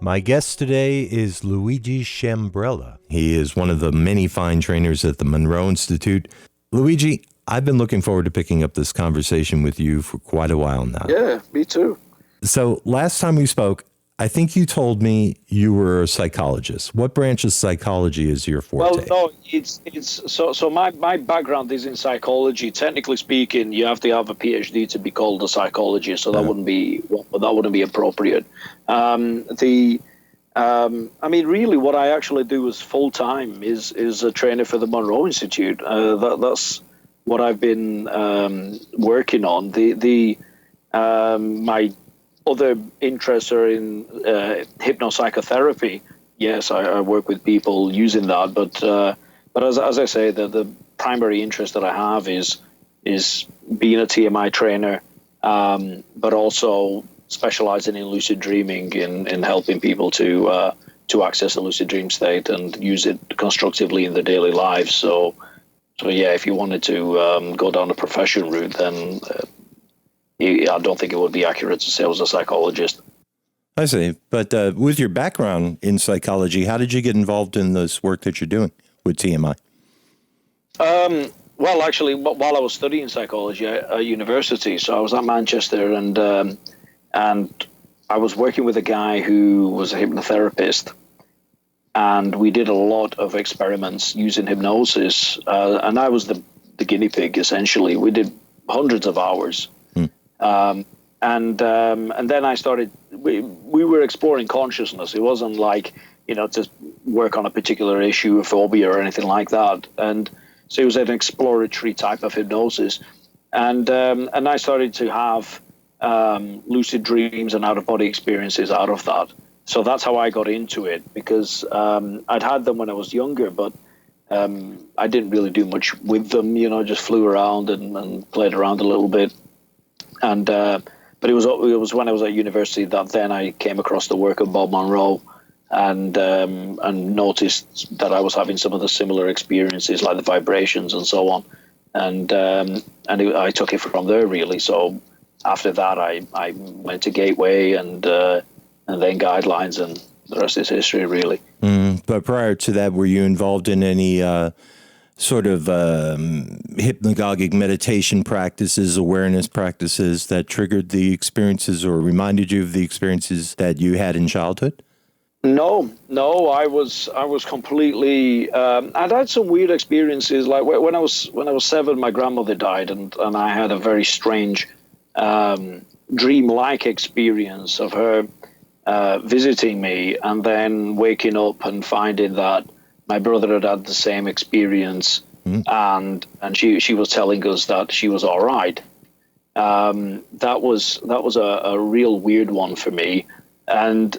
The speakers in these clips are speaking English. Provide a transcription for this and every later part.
My guest today is Luigi Sciambarella. He is one of the many fine trainers at the Monroe Institute. Luigi, I've been looking forward to picking up this conversation with you for quite a while now. Yeah, me too. So last time we spoke, I think you told me you were a psychologist. What branch of psychology is your forte? Well, no, it's so my background is in psychology. Technically speaking, you have to have a PhD to be called a psychologist, so that wouldn't be appropriate. I mean, really, what I actually do is full time is a trainer for the Monroe Institute. That's what I've been working on. My other interests are in hypno-psychotherapy. Yes, I work with people using that, but as I say, the primary interest that I have is being a TMI trainer, but also specializing in lucid dreaming, in helping people to access the lucid dream state and use it constructively in their daily lives. So yeah, if you wanted to go down the profession route, then I don't think it would be accurate to say I was a psychologist. I see. But with your background in psychology, how did you get involved in this work that you're doing with TMI? Well, actually, while I was studying psychology at university, so I was at Manchester, and I was working with a guy who was a hypnotherapist, and we did a lot of experiments using hypnosis, and I was the guinea pig, essentially. We did hundreds of hours. And then I started, we were exploring consciousness. It wasn't like, to work on a particular issue, a phobia or anything like that. And so it was an exploratory type of hypnosis. And I started to have lucid dreams and out-of-body experiences out of that. So that's how I got into it, because I'd had them when I was younger, but I didn't really do much with them, just flew around and played around a little bit. And but it was when I was at university that then I came across the work of Bob Monroe and noticed that I was having some of the similar experiences, like the vibrations and so on. And I took it from there, really. So after that, I went to Gateway and then Guidelines, and the rest is history, really. But prior to that, were you involved in any sort of hypnagogic meditation practices, awareness practices that triggered the experiences or reminded you of the experiences that you had in childhood? No, I was completely. I'd had some weird experiences. Like when I was 7, my grandmother died, and I had a very strange dream-like experience of her visiting me, and then waking up and finding that my brother had the same experience, and she was telling us that she was all right. That was a real weird one for me. And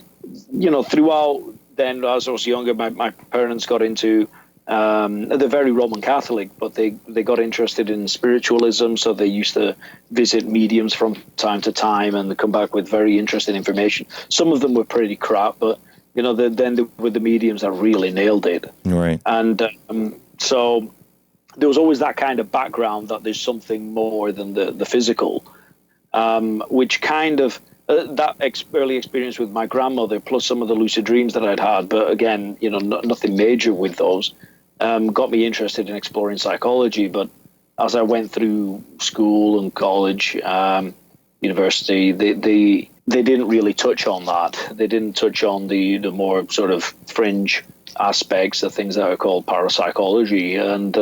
throughout then, as I was younger, my parents got into they're very Roman Catholic, but they got interested in spiritualism, so they used to visit mediums from time to time and come back with very interesting information. Some of them were pretty crap, but then with the mediums that really nailed it. Right. And so there was always that kind of background that there's something more than the physical, which kind of, that early experience with my grandmother, plus some of the lucid dreams that I'd had, but again, nothing major with those, got me interested in exploring psychology. But as I went through school and college, university, they didn't really touch on that. They didn't touch on the more sort of fringe aspects, the things that are called parapsychology, and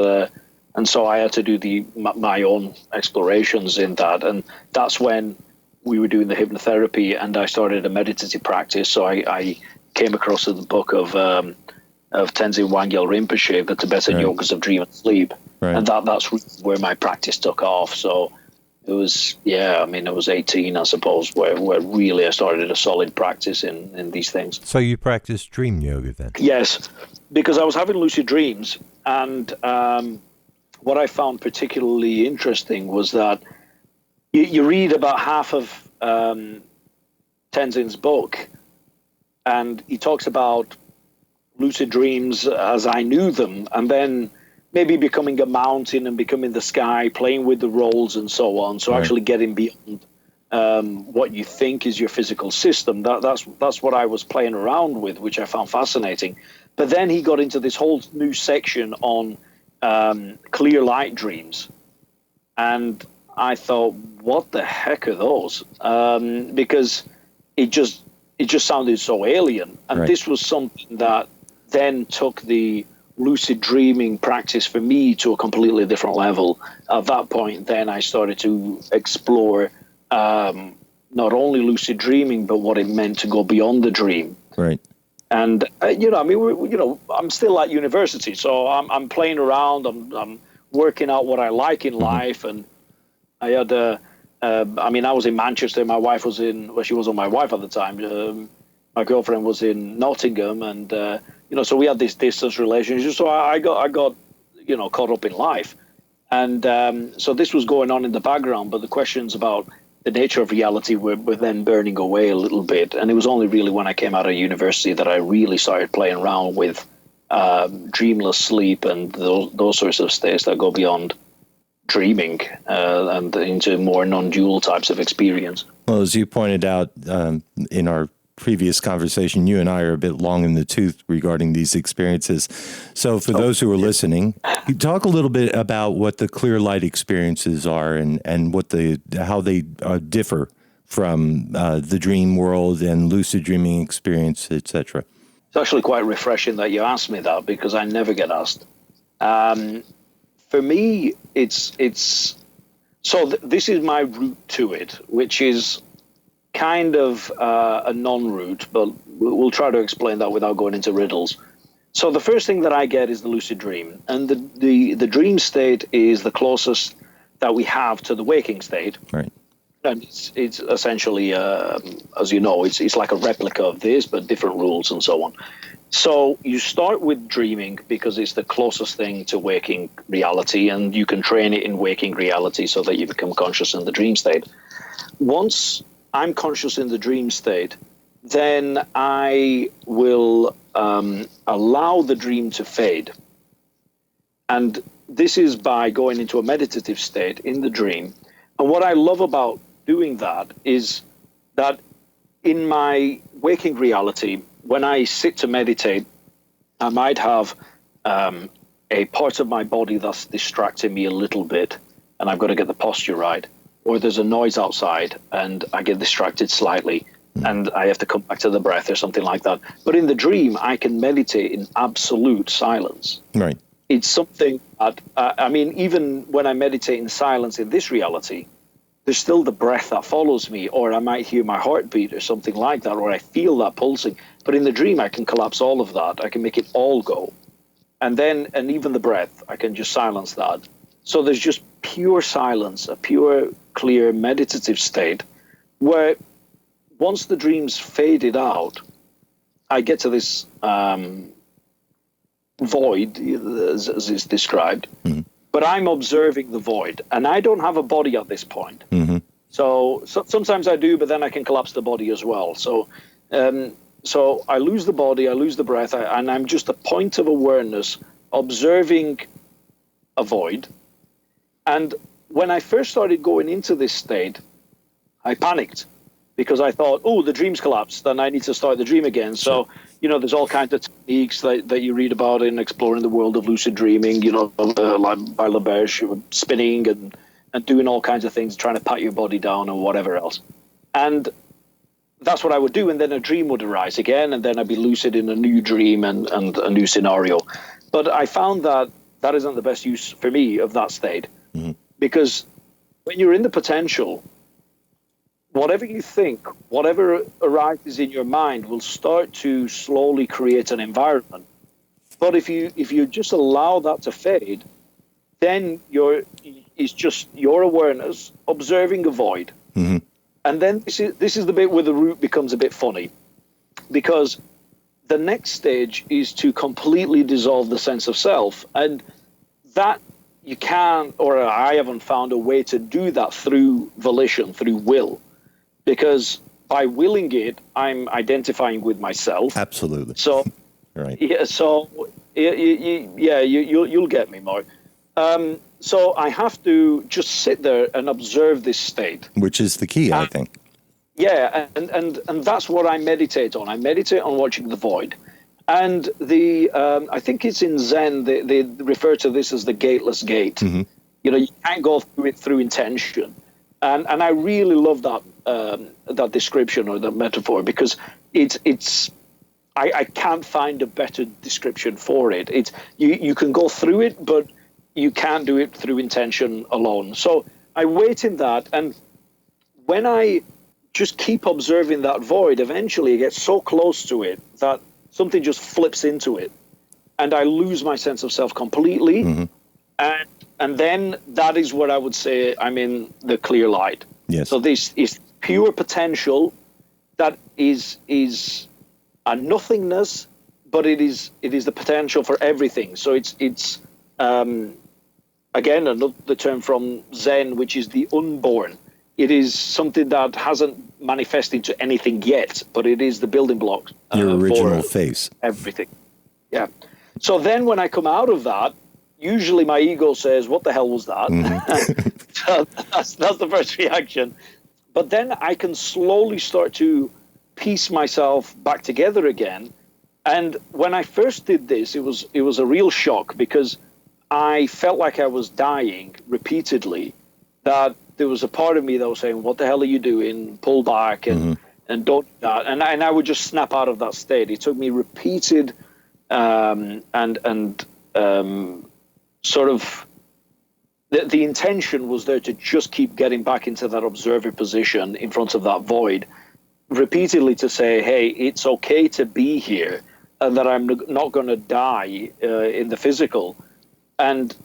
so I had to do my own explorations in that. And that's when we were doing the hypnotherapy, and I started a meditative practice. So I came across the book of Tenzin Wangyal Rinpoche, the Tibetan Yogas of Dream and Sleep, and that's where my practice took off. So it was, I was 18, I suppose, where really I started a solid practice in these things. So you practiced dream yoga then? Yes, because I was having lucid dreams, and what I found particularly interesting was that you read about half of Tenzin's book, and he talks about lucid dreams as I knew them, and then maybe becoming a mountain and becoming the sky, playing with the roles and so on. So actually getting beyond what you think is your physical system. That's what I was playing around with, which I found fascinating. But then he got into this whole new section on clear light dreams, and I thought, what the heck are those? Because it just sounded so alien, and right. This was something that then took the lucid dreaming practice for me to a completely different level. At that point, then I started to explore not only lucid dreaming, but what it meant to go beyond the dream. Right. And I'm still at university, so I'm playing around. I'm working out what I like in life, and I had I was in Manchester. My wife was she wasn't my wife at the time. My girlfriend was in Nottingham, and so we had this distance relationship. So I got caught up in life, and so this was going on in the background. But the questions about the nature of reality were then burning away a little bit. And it was only really when I came out of university that I really started playing around with dreamless sleep and those sorts of states that go beyond dreaming and into more non-dual types of experience. Well, as you pointed out in our previous conversation, you and I are a bit long in the tooth regarding these experiences. So for those who are listening, you talk a little bit about what the clear light experiences are and what how they differ from the dream world and lucid dreaming experience, etc. It's actually quite refreshing that you asked me that, because I never get asked. For me, this is my route to it, which is kind of a non-route, but we'll try to explain that without going into riddles. So the first thing that I get is the lucid dream, and the dream state is the closest that we have to the waking state. Right. And it's essentially, as you know, it's like a replica of this, but different rules and so on. So you start with dreaming because it's the closest thing to waking reality, and you can train it in waking reality so that you become conscious in the dream state. Once I'm conscious in the dream state, then I will allow the dream to fade. And this is by going into a meditative state in the dream. And what I love about doing that is that in my waking reality, when I sit to meditate, I might have a part of my body that's distracting me a little bit, and I've got to get the posture right. Or there's a noise outside and I get distracted slightly and I have to come back to the breath or something like that. But in the dream, I can meditate in absolute silence. Right. It's something that, even when I meditate in silence in this reality, there's still the breath that follows me, or I might hear my heartbeat or something like that, or I feel that pulsing. But in the dream, I can collapse all of that. I can make it all go. And even the breath, I can just silence that. So there's just pure silence, a pure, clear, meditative state where once the dream's faded out, I get to this void, as is described, but I'm observing the void, and I don't have a body at this point. So sometimes I do, but then I can collapse the body as well. So I lose the body, I lose the breath, and I'm just a point of awareness observing a void. And when I first started going into this state, I panicked because I thought, oh, the dream's collapsed, then I need to start the dream again. So, there's all kinds of techniques that you read about in exploring the world of lucid dreaming, like by LaBerge, spinning and doing all kinds of things, trying to pat your body down and whatever else. And that's what I would do. And then a dream would arise again, and then I'd be lucid in a new dream and a new scenario. But I found that isn't the best use for me of that state. Because when you're in the potential, whatever you think, whatever arises in your mind will start to slowly create an environment. But if you just allow that to fade, then it's just your awareness observing a void. And then this is the bit where the route becomes a bit funny, because the next stage is to completely dissolve the sense of self, and that you can't, or I haven't found a way to do that through volition, through will, because by willing it, I'm identifying with myself. Absolutely. So, right. Yeah. So, you'll get me, Mark. So I have to just sit there and observe this state. Which is the key, I think. Yeah, and that's what I meditate on. I meditate on watching the void. And I think it's in Zen, they refer to this as the gateless gate. Mm-hmm. You can't go through it through intention. And I really love that description or that metaphor, because I can't find a better description for it. You can go through it, but you can't do it through intention alone. So I wait in that, and when I just keep observing that void, eventually it gets so close to it that something just flips into it, and I lose my sense of self completely. Mm-hmm. And then that is what I would say I'm in the clear light. Yes. So this is pure potential that is a nothingness, but it is the potential for everything. So it's again another term from Zen, which is the unborn. It is something that hasn't manifested into anything yet, but it is the building blocks. Your original for face. everything. Yeah. So then when I come out of that, usually my ego says, what the hell was that? Mm-hmm. So that's the first reaction. But then I can slowly start to piece myself back together again. And when I first did this, it was a real shock, because I felt like I was dying repeatedly, that there was a part of me that was saying, what the hell are you doing? Pull back and don't do that. And I would just snap out of that state. It took me repeated sort of the intention was there to just keep getting back into that observer position in front of that void, repeatedly to say, hey, it's okay to be here, and that I'm not going to die in the physical. And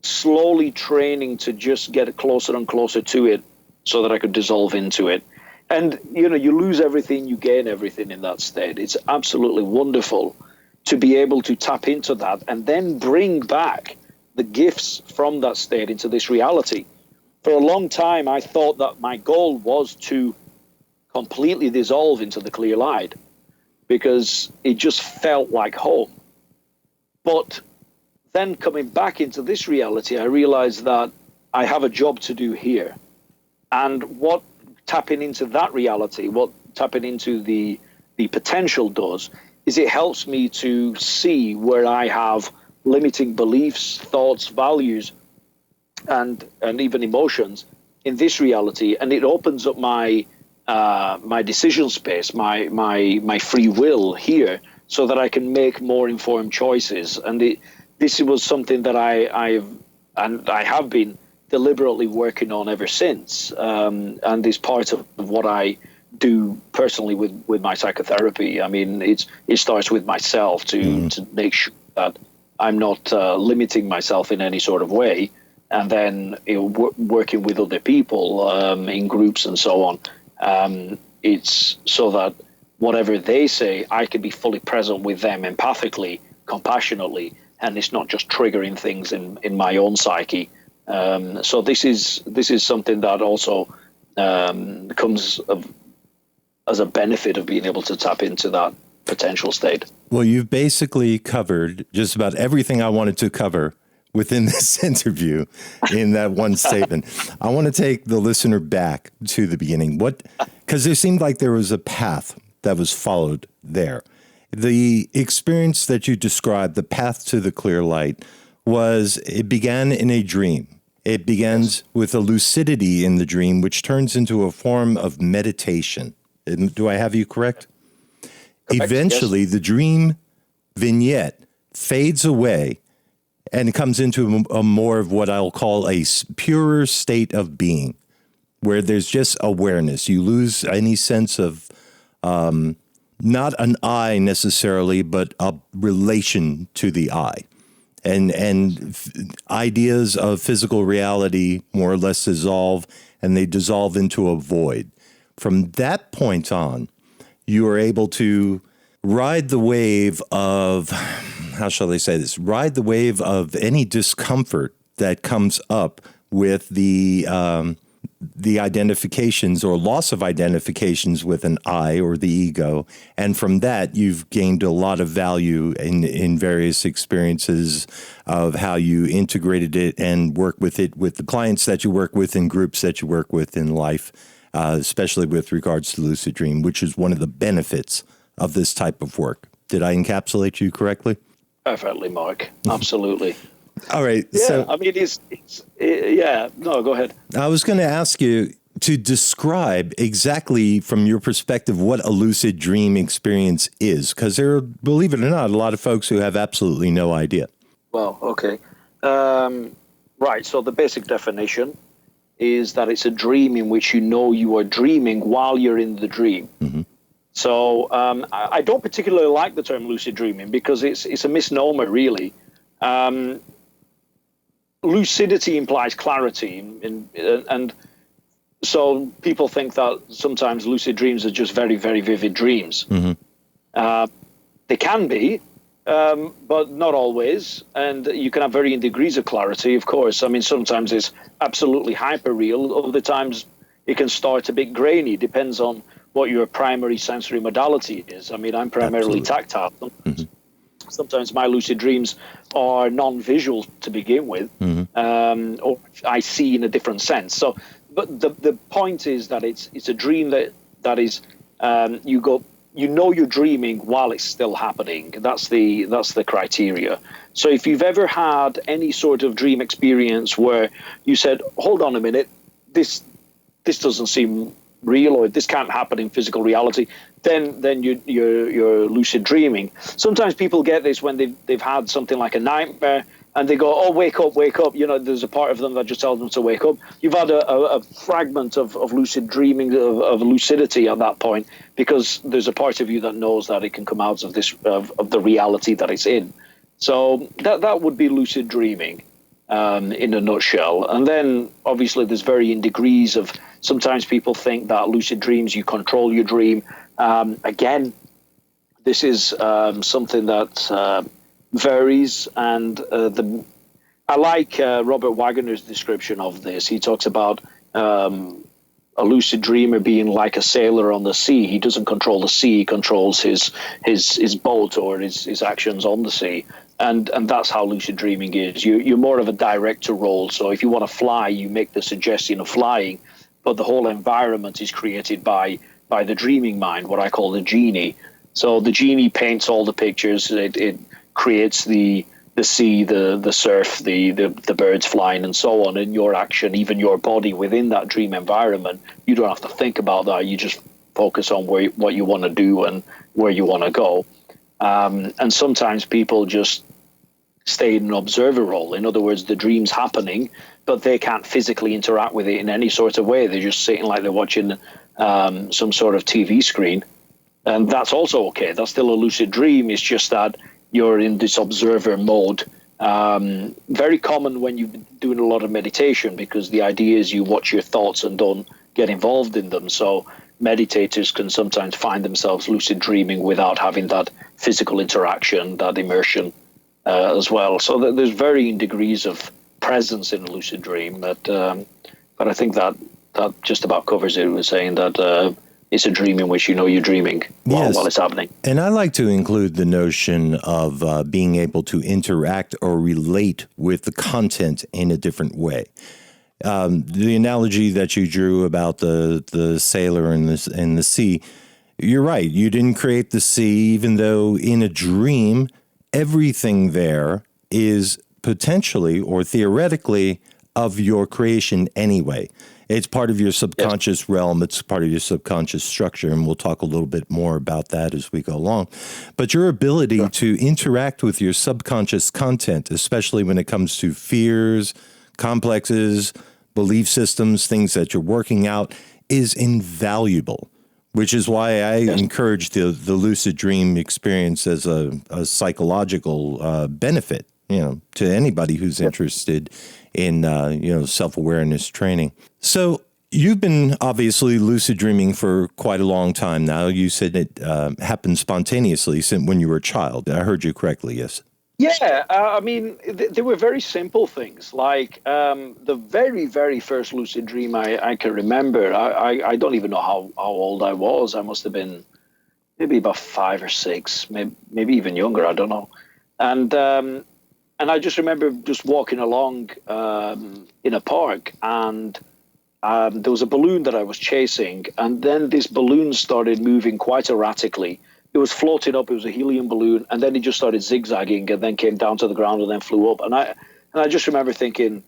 slowly training to just get closer and closer to it so that I could dissolve into it. And, you lose everything, you gain everything in that state. It's absolutely wonderful to be able to tap into that and then bring back the gifts from that state into this reality. For a long time, I thought that my goal was to completely dissolve into the clear light, because it just felt like home. But then coming back into this reality, I realized that I have a job to do here. And what tapping into that reality, what tapping into the potential does, is it helps me to see where I have limiting beliefs, thoughts, values, and even emotions in this reality. And it opens up my decision space, my free will here, so that I can make more informed choices. And this was something that I have been deliberately working on ever since, and is part of what I do personally with my psychotherapy. I mean, it starts with myself to make sure that I'm not limiting myself in any sort of way, and then working with other people in groups and so on. It's so that whatever they say, I can be fully present with them empathically, compassionately, and it's not just triggering things in my own psyche. So this is something that also comes as a benefit of being able to tap into that potential state. Well, you've basically covered just about everything I wanted to cover within this interview in that one statement. I want to take the listener back to the beginning. Because there seemed like there was a path that was followed there. The experience that you described, the path to the clear light, it began in a dream. It begins with a lucidity in the dream, which turns into a form of meditation. Do I have you correct? Eventually, yes. The dream vignette fades away and it comes into a more of what I'll call a purer state of being, where there's just awareness. You lose any sense of not an I necessarily, but a relation to the I. And ideas of physical reality more or less dissolve, and they dissolve into a void. From that point on, you are able to ride the wave of, how shall I say this, ride the wave of any discomfort that comes up with the the identifications or loss of identifications with an I or the ego. And from that, you've gained a lot of value in various experiences of how you integrated it and work with it with the clients that you work with and groups that you work with in life, especially with regards to lucid dream, which is one of the benefits of this type of work. Did I encapsulate you correctly? Perfectly, Mark. Absolutely. All right. Yeah, So, I mean, yeah. No, go ahead. I was going to ask you to describe exactly from your perspective what a lucid dream experience is, because there are, believe it or not, a lot of folks who have absolutely no idea. Well, okay. Right. So the basic definition is that it's a dream in which you know you are dreaming while you're in the dream. Mm-hmm. So I don't particularly like the term lucid dreaming because it's a misnomer, really. Lucidity implies clarity, and so people think that sometimes lucid dreams are just very, very vivid dreams. Mm-hmm. They can be, but not always, and you can have varying degrees of clarity, of course. I mean, sometimes it's absolutely hyper-real. Other times it can start a bit grainy, depends on what your primary sensory modality is. I mean, I'm primarily tactile. Mm-hmm. Sometimes my lucid dreams are non-visual to begin with, mm-hmm. Or I see in a different sense. So, but the point is that it's a dream that is you know you're dreaming while it's still happening. That's the criteria. So if you've ever had any sort of dream experience where you said, "Hold on a minute, this doesn't seem real, or this can't happen in physical reality," then you're lucid dreaming. Sometimes people get this when they've had something like a nightmare and they go, "Oh, wake up." You know, there's a part of them that just tells them to wake up. You've had a fragment of lucid dreaming, of lucidity at that point, because there's a part of you that knows that it can come out of this of the reality that it's in. So that would be lucid dreaming in a nutshell. And then obviously there's varying degrees of. Sometimes people think that lucid dreams, you control your dream. Again, this is something that varies, and I like Robert Wagner's description of this. He talks about a lucid dreamer being like a sailor on the sea. He doesn't control the sea; he controls his boat or his actions on the sea. And that's how lucid dreaming is. You're more of a director role. So if you want to fly, you make the suggestion of flying, but the whole environment is created by the dreaming mind, what I call the genie. So the genie paints all the pictures. It creates the sea, the surf, the birds flying, and so on. And your action, even your body within that dream environment, you don't have to think about that. You just focus on what you want to do and where you want to go. And sometimes people just stay in an observer role. In other words, the dream's happening, but they can't physically interact with it in any sort of way. They're just sitting like they're watching some sort of TV screen. And that's also okay. That's still a lucid dream. It's just that you're in this observer mode. Very common when you're doing a lot of meditation, because the idea is you watch your thoughts and don't get involved in them. So meditators can sometimes find themselves lucid dreaming without having that physical interaction, that immersion as well. So there's varying degrees of presence in a lucid dream. But I think that just about covers it. We're saying that it's a dream in which you know you're dreaming while it's happening. And I like to include the notion of being able to interact or relate with the content in a different way. The analogy that you drew about the sailor in the sea, you're right. You didn't create the sea, even though in a dream, everything there is potentially or theoretically of your creation anyway. It's part of your subconscious realm. It's part of your subconscious structure, and we'll talk a little bit more about that as we go along. But your ability to interact with your subconscious content, especially when it comes to fears, complexes, belief systems, things that you're working out, is invaluable, which is why I encourage the lucid dream experience as a psychological benefit, to anybody who's interested in, self-awareness training. So you've been obviously lucid dreaming for quite a long time now. You said it happened spontaneously since when you were a child. I heard you correctly, yes? Yeah, I mean, they were very simple things. Like the very, very first lucid dream I can remember. I don't even know how old I was. I must have been maybe about 5 or 6, maybe even younger. I don't know. And I just remember just walking along in a park, and there was a balloon that I was chasing, and then this balloon started moving quite erratically. It was floating up. It was a helium balloon, and then it just started zigzagging, and then came down to the ground, and then flew up. And I just remember thinking,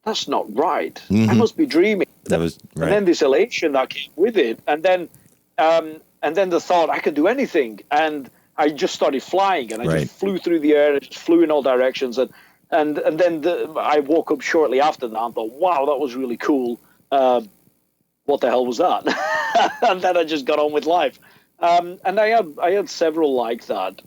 "That's not right. I Hmm. must be dreaming." That was And right. then this elation that came with it, and then the thought I could do anything, and I just started flying, and I just Right. flew through the air, and just flew in all directions, and then I woke up shortly after that and thought, "Wow, that was really cool." What the hell was that? And then I just got on with life. And I had several like that.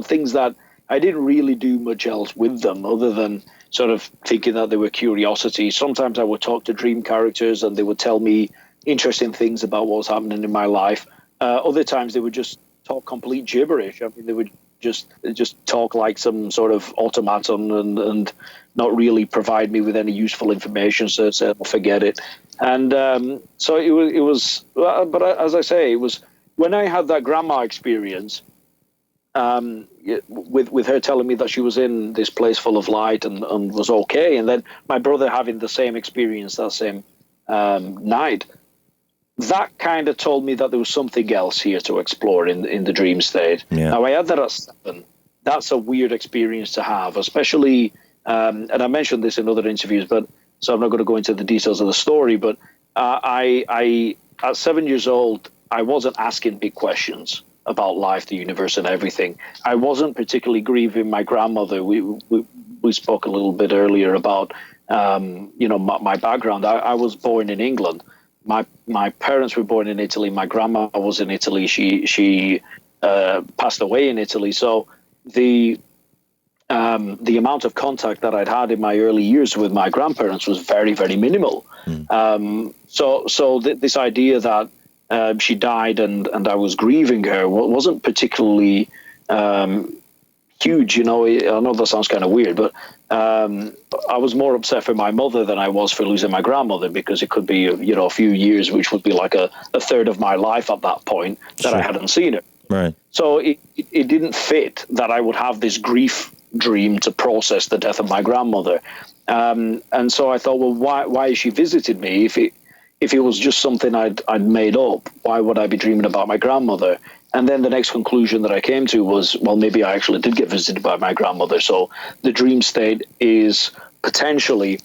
Things that I didn't really do much else with them other than sort of thinking that they were curiosities. Sometimes I would talk to dream characters and they would tell me interesting things about what was happening in my life. Other times they would just talk complete gibberish. I mean, they would just talk like some sort of automaton and not really provide me with any useful information. So I'd say, "I'll forget it." And so it was. But as I say, it was when I had that grandma experience with her telling me that she was in this place full of light and was okay, and then my brother having the same experience that same night. That kind of told me that there was something else here to explore in the dream state. Yeah. Now I had that at 7. That's a weird experience to have, especially. And I mentioned this in other interviews, but so I'm not going to go into the details of the story. But I at 7 years old, I wasn't asking big questions about life, the universe, and everything. I wasn't particularly grieving my grandmother. We spoke a little bit earlier about my background. I was born in England. My parents were born in Italy. My grandma was in Italy. She passed away in Italy. So the amount of contact that I'd had in my early years with my grandparents was very, very minimal. This idea that she died and I was grieving her wasn't particularly huge. I know that sounds kind of weird, but I was more upset for my mother than I was for losing my grandmother, because it could be a few years, which would be like a third of my life at that point that I hadn't seen her. Right. So it didn't fit that I would have this grief dream to process the death of my grandmother. And so I thought, well, why has she visited me? If it was just something I'd made up, why would I be dreaming about my grandmother? And then the next conclusion that I came to was, well, maybe I actually did get visited by my grandmother. So the dream state is potentially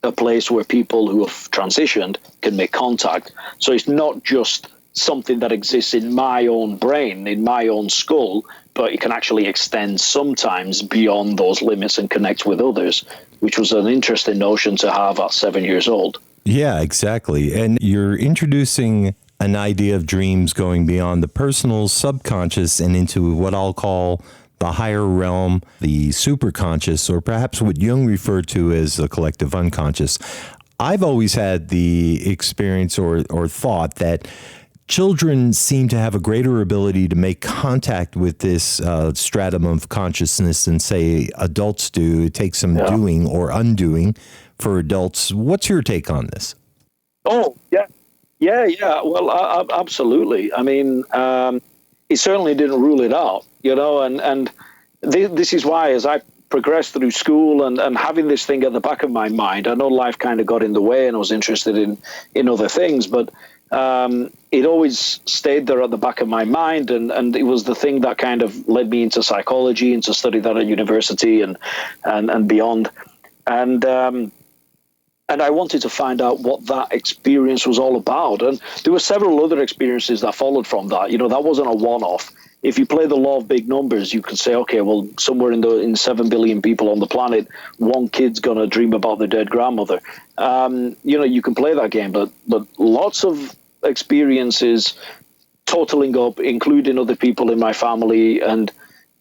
a place where people who have transitioned can make contact. So it's not just something that exists in my own brain, in my own skull, but it can actually extend sometimes beyond those limits and connect with others, which was an interesting notion to have at 7 years old. Yeah, exactly. And you're introducing an idea of dreams going beyond the personal subconscious and into what I'll call the higher realm, the superconscious, or perhaps what Jung referred to as the collective unconscious. I've always had the experience or thought that children seem to have a greater ability to make contact with this stratum of consciousness than, say, adults do. It takes some doing or undoing for adults. What's your take on this? Oh, yeah. Yeah. Well, absolutely. I mean, it certainly didn't rule it out, and this is why, as I progressed through school and having this thing at the back of my mind, I know life kind of got in the way and I was interested in other things, but it always stayed there at the back of my mind, and it was the thing that kind of led me into psychology, into study that at university and beyond. And I wanted to find out what that experience was all about. And there were several other experiences that followed from that. That wasn't a one-off. If you play the law of big numbers, you could say, okay, well, somewhere in 7 billion people on the planet, one kid's going to dream about their dead grandmother. You can play that game, but lots of experiences totaling up, including other people in my family. And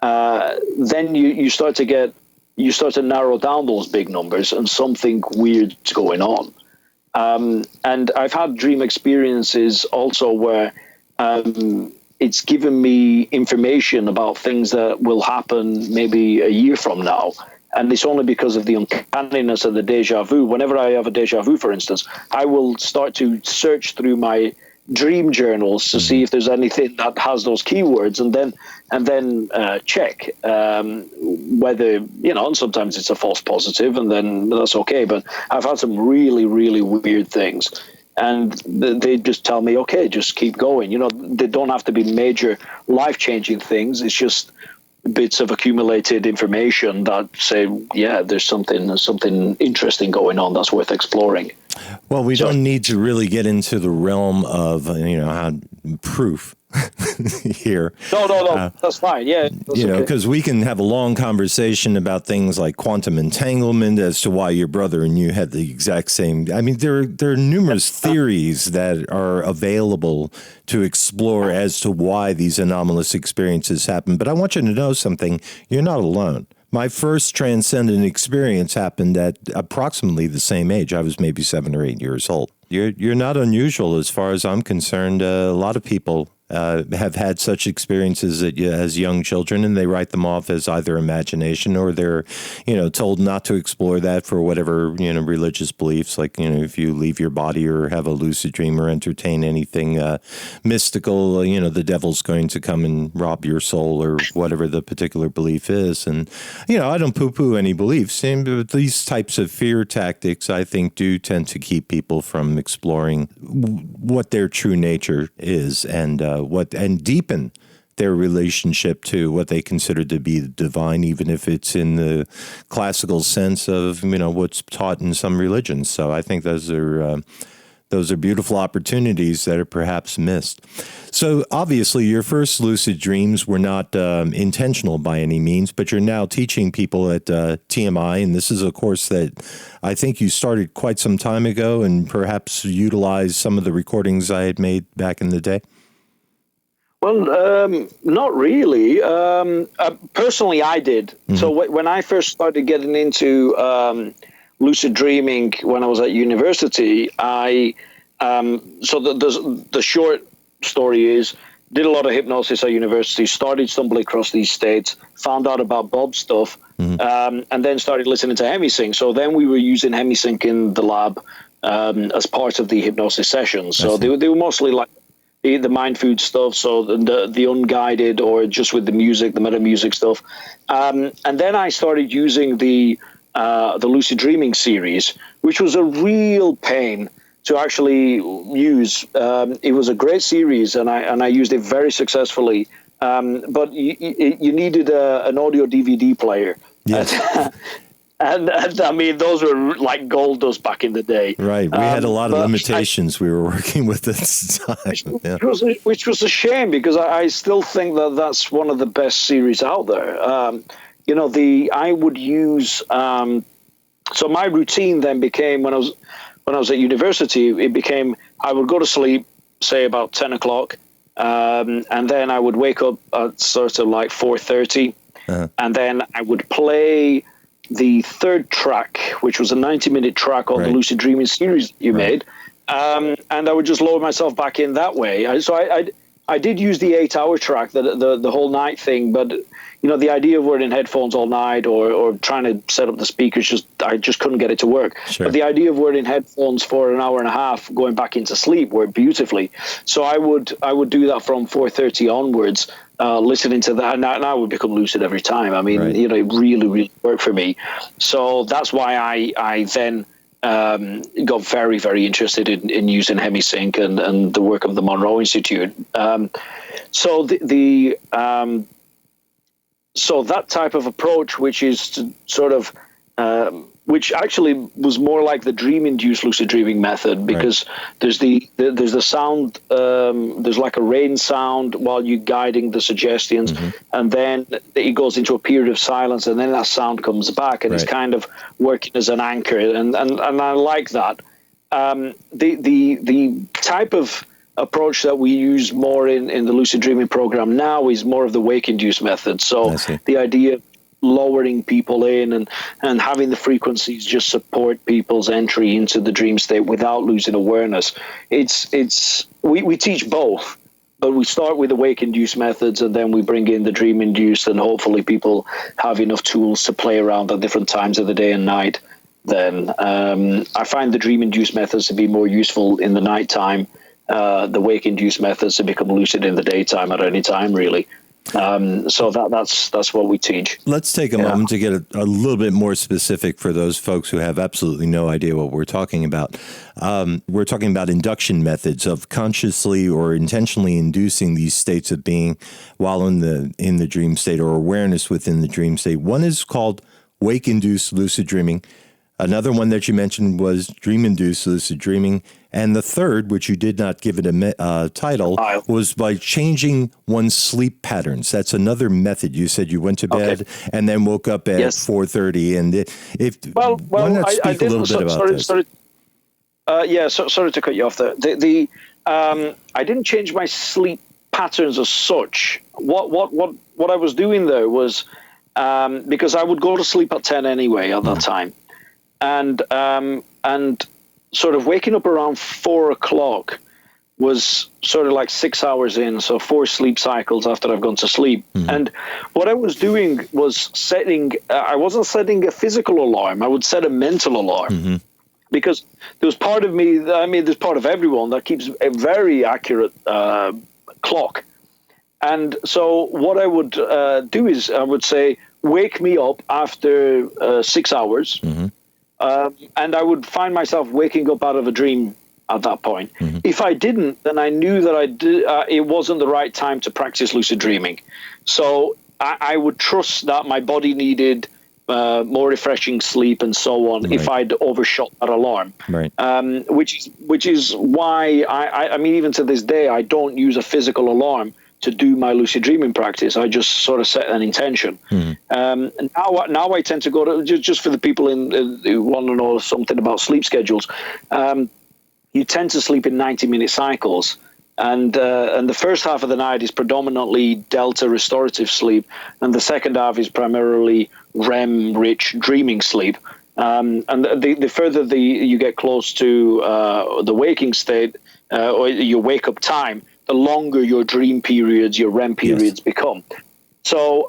then you start to narrow down those big numbers, and something weird's going on. And I've had dream experiences also where it's given me information about things that will happen maybe a year from now. And it's only because of the uncanniness of the deja vu. Whenever I have a deja vu, for instance, I will start to search through my dream journals to see if there's anything that has those keywords, and then check whether, and sometimes it's a false positive, and then that's okay. But I've had some really, really weird things. And they just tell me, okay, just keep going. They don't have to be major life-changing things. It's just bits of accumulated information that say, yeah, there's something interesting going on that's worth exploring. Well, we don't need to really get into the realm of, how proof here. No, that's fine. Yeah. Because we can have a long conversation about things like quantum entanglement as to why your brother and you had the exact same. I mean, there are numerous theories that are available to explore as to why these anomalous experiences happen. But I want you to know something. You're not alone. My first transcendent experience happened at approximately the same age. I was maybe 7 or 8 years old. You're not unusual as far as I'm concerned. A lot of people have had such experiences as young children, and they write them off as either imagination or they're, told not to explore that for whatever, religious beliefs. Like, if you leave your body or have a lucid dream or entertain anything mystical, the devil's going to come and rob your soul or whatever the particular belief is. And, I don't poo-poo any beliefs. But these types of fear tactics, I think, do tend to keep people from exploring what their true nature is and deepen their relationship to what they consider to be the divine, even if it's in the classical sense of what's taught in some religions. So I think those are beautiful opportunities that are perhaps missed. So obviously, your first lucid dreams were not intentional by any means, but you're now teaching people at TMI, and this is a course that I think you started quite some time ago, and perhaps utilized some of the recordings I had made back in the day. Well, not really. Personally, I did. Mm-hmm. So when I first started getting into lucid dreaming when I was at university, the short story is, did a lot of hypnosis at university, started stumbling across these states, found out about Bob stuff, and then started listening to HemiSync. So then we were using HemiSync in the lab as part of the hypnosis sessions. So they were mostly like the mind food stuff, so the unguided or just with the music, the meta music stuff. And then I started using the lucid dreaming series, which was a real pain to actually use. It was a great series, and I used it very successfully. But you needed an audio DVD player. Yes. And I mean, those were like gold dust back in the day. Right. We had a lot of limitations we were working with at the time. Yeah. Which was a shame, because I still think that that's one of the best series out there. I would use, so my routine then became, when I was at university, it became, I would go to sleep, say about 10 o'clock, and then I would wake up at sort of like 4:30, and then I would play the third track, which was a 90-minute track on the lucid dreaming series you made, and I would just lower myself back in that way. So I did use the 8-hour track, the whole night thing, but the idea of wearing headphones all night or trying to set up the speakers, I just couldn't get it to work. Sure. But the idea of wearing headphones for an hour and a half, going back into sleep, worked beautifully. So I would do that from 4:30 onwards, listening to that, and I would become lucid every time. I mean, it really, really worked for me. So that's why I then got very, very interested in using HemiSync and the work of the Monroe Institute. So that type of approach, which is to sort of, which actually was more like the dream-induced lucid dreaming method, because there's the sound, there's like a rain sound while you're guiding the suggestions, and then it goes into a period of silence, and then that sound comes back, and it's kind of working as an anchor, and I like that. The type of approach that we use more in the lucid dreaming program now is more of the wake-induced method. So the idea of lowering people in and having the frequencies just support people's entry into the dream state without losing awareness. We teach both. But we start with the wake-induced methods, and then we bring in the dream-induced, and hopefully people have enough tools to play around at different times of the day and night. Then I find the dream-induced methods to be more useful in the nighttime, the wake-induced methods to become lucid in the daytime at any time, really. So that's what we teach. Let's take a moment to get a little bit more specific for those folks who have absolutely no idea what we're talking about. We're talking about induction methods of consciously or intentionally inducing these states of being while in the dream state, or awareness within the dream state. One is called wake-induced lucid dreaming. Another one that you mentioned was dream-induced lucid dreaming. And the third, which you did not give it a title, was by changing one's sleep patterns. That's another method. You said you went to bed and then woke up at 4:30. And why not speak a little bit about this? Sorry to cut you off there. I didn't change my sleep patterns as such. What I was doing though was because I would go to sleep at 10 anyway at that time. And sort of waking up around 4 o'clock was sort of like 6 hours in, so 4 sleep cycles after I've gone to sleep. And what I was doing was I wasn't setting a physical alarm, I would set a mental alarm. Because there was part of me, there's part of everyone that keeps a very accurate clock. And so what I would do is I would say, wake me up after 6 hours. And I would find myself waking up out of a dream at that point. If I didn't, then I knew that it wasn't the right time to practice lucid dreaming. So I would trust that my body needed more refreshing sleep and so on if I'd overshot that alarm. Which is why I mean, even to this day, I don't use a physical alarm to do my lucid dreaming practice. I just sort of set an intention. And now I tend to go to, just for the people who want to know something about sleep schedules, you tend to sleep in 90-minute cycles. And the first half of the night is predominantly delta restorative sleep, and the second half is primarily REM-rich dreaming sleep. And the further you get close to the waking state, or your wake-up time, the longer your dream periods, your REM periods become. So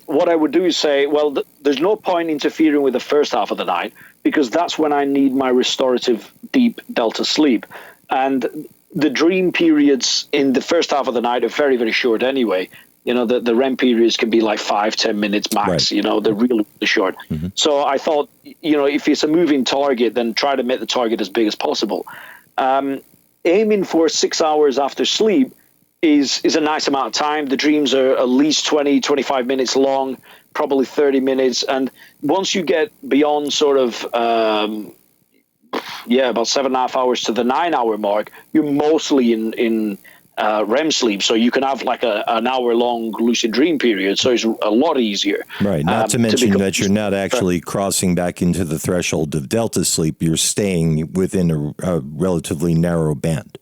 what I would do is say, well, there's no point interfering with the first half of the night, because that's when I need my restorative deep delta sleep. And the dream periods in the first half of the night are very, very short anyway. You know, the REM periods can be like 5-10 minutes max. You know, they're really, really short. So I thought, you know, if it's a moving target, then try to make the target as big as possible. Aiming for 6 hours after sleep is a nice amount of time. The dreams are at least 20-25 minutes long, probably 30 minutes. And once you get beyond sort of, about 7.5 hours to the 9-hour mark, you're mostly in REM sleep. So you can have like an hour-long lucid dream period. So it's a lot easier. Right. Not to mention that you're not actually crossing back into the threshold of delta sleep. You're staying within a relatively narrow band.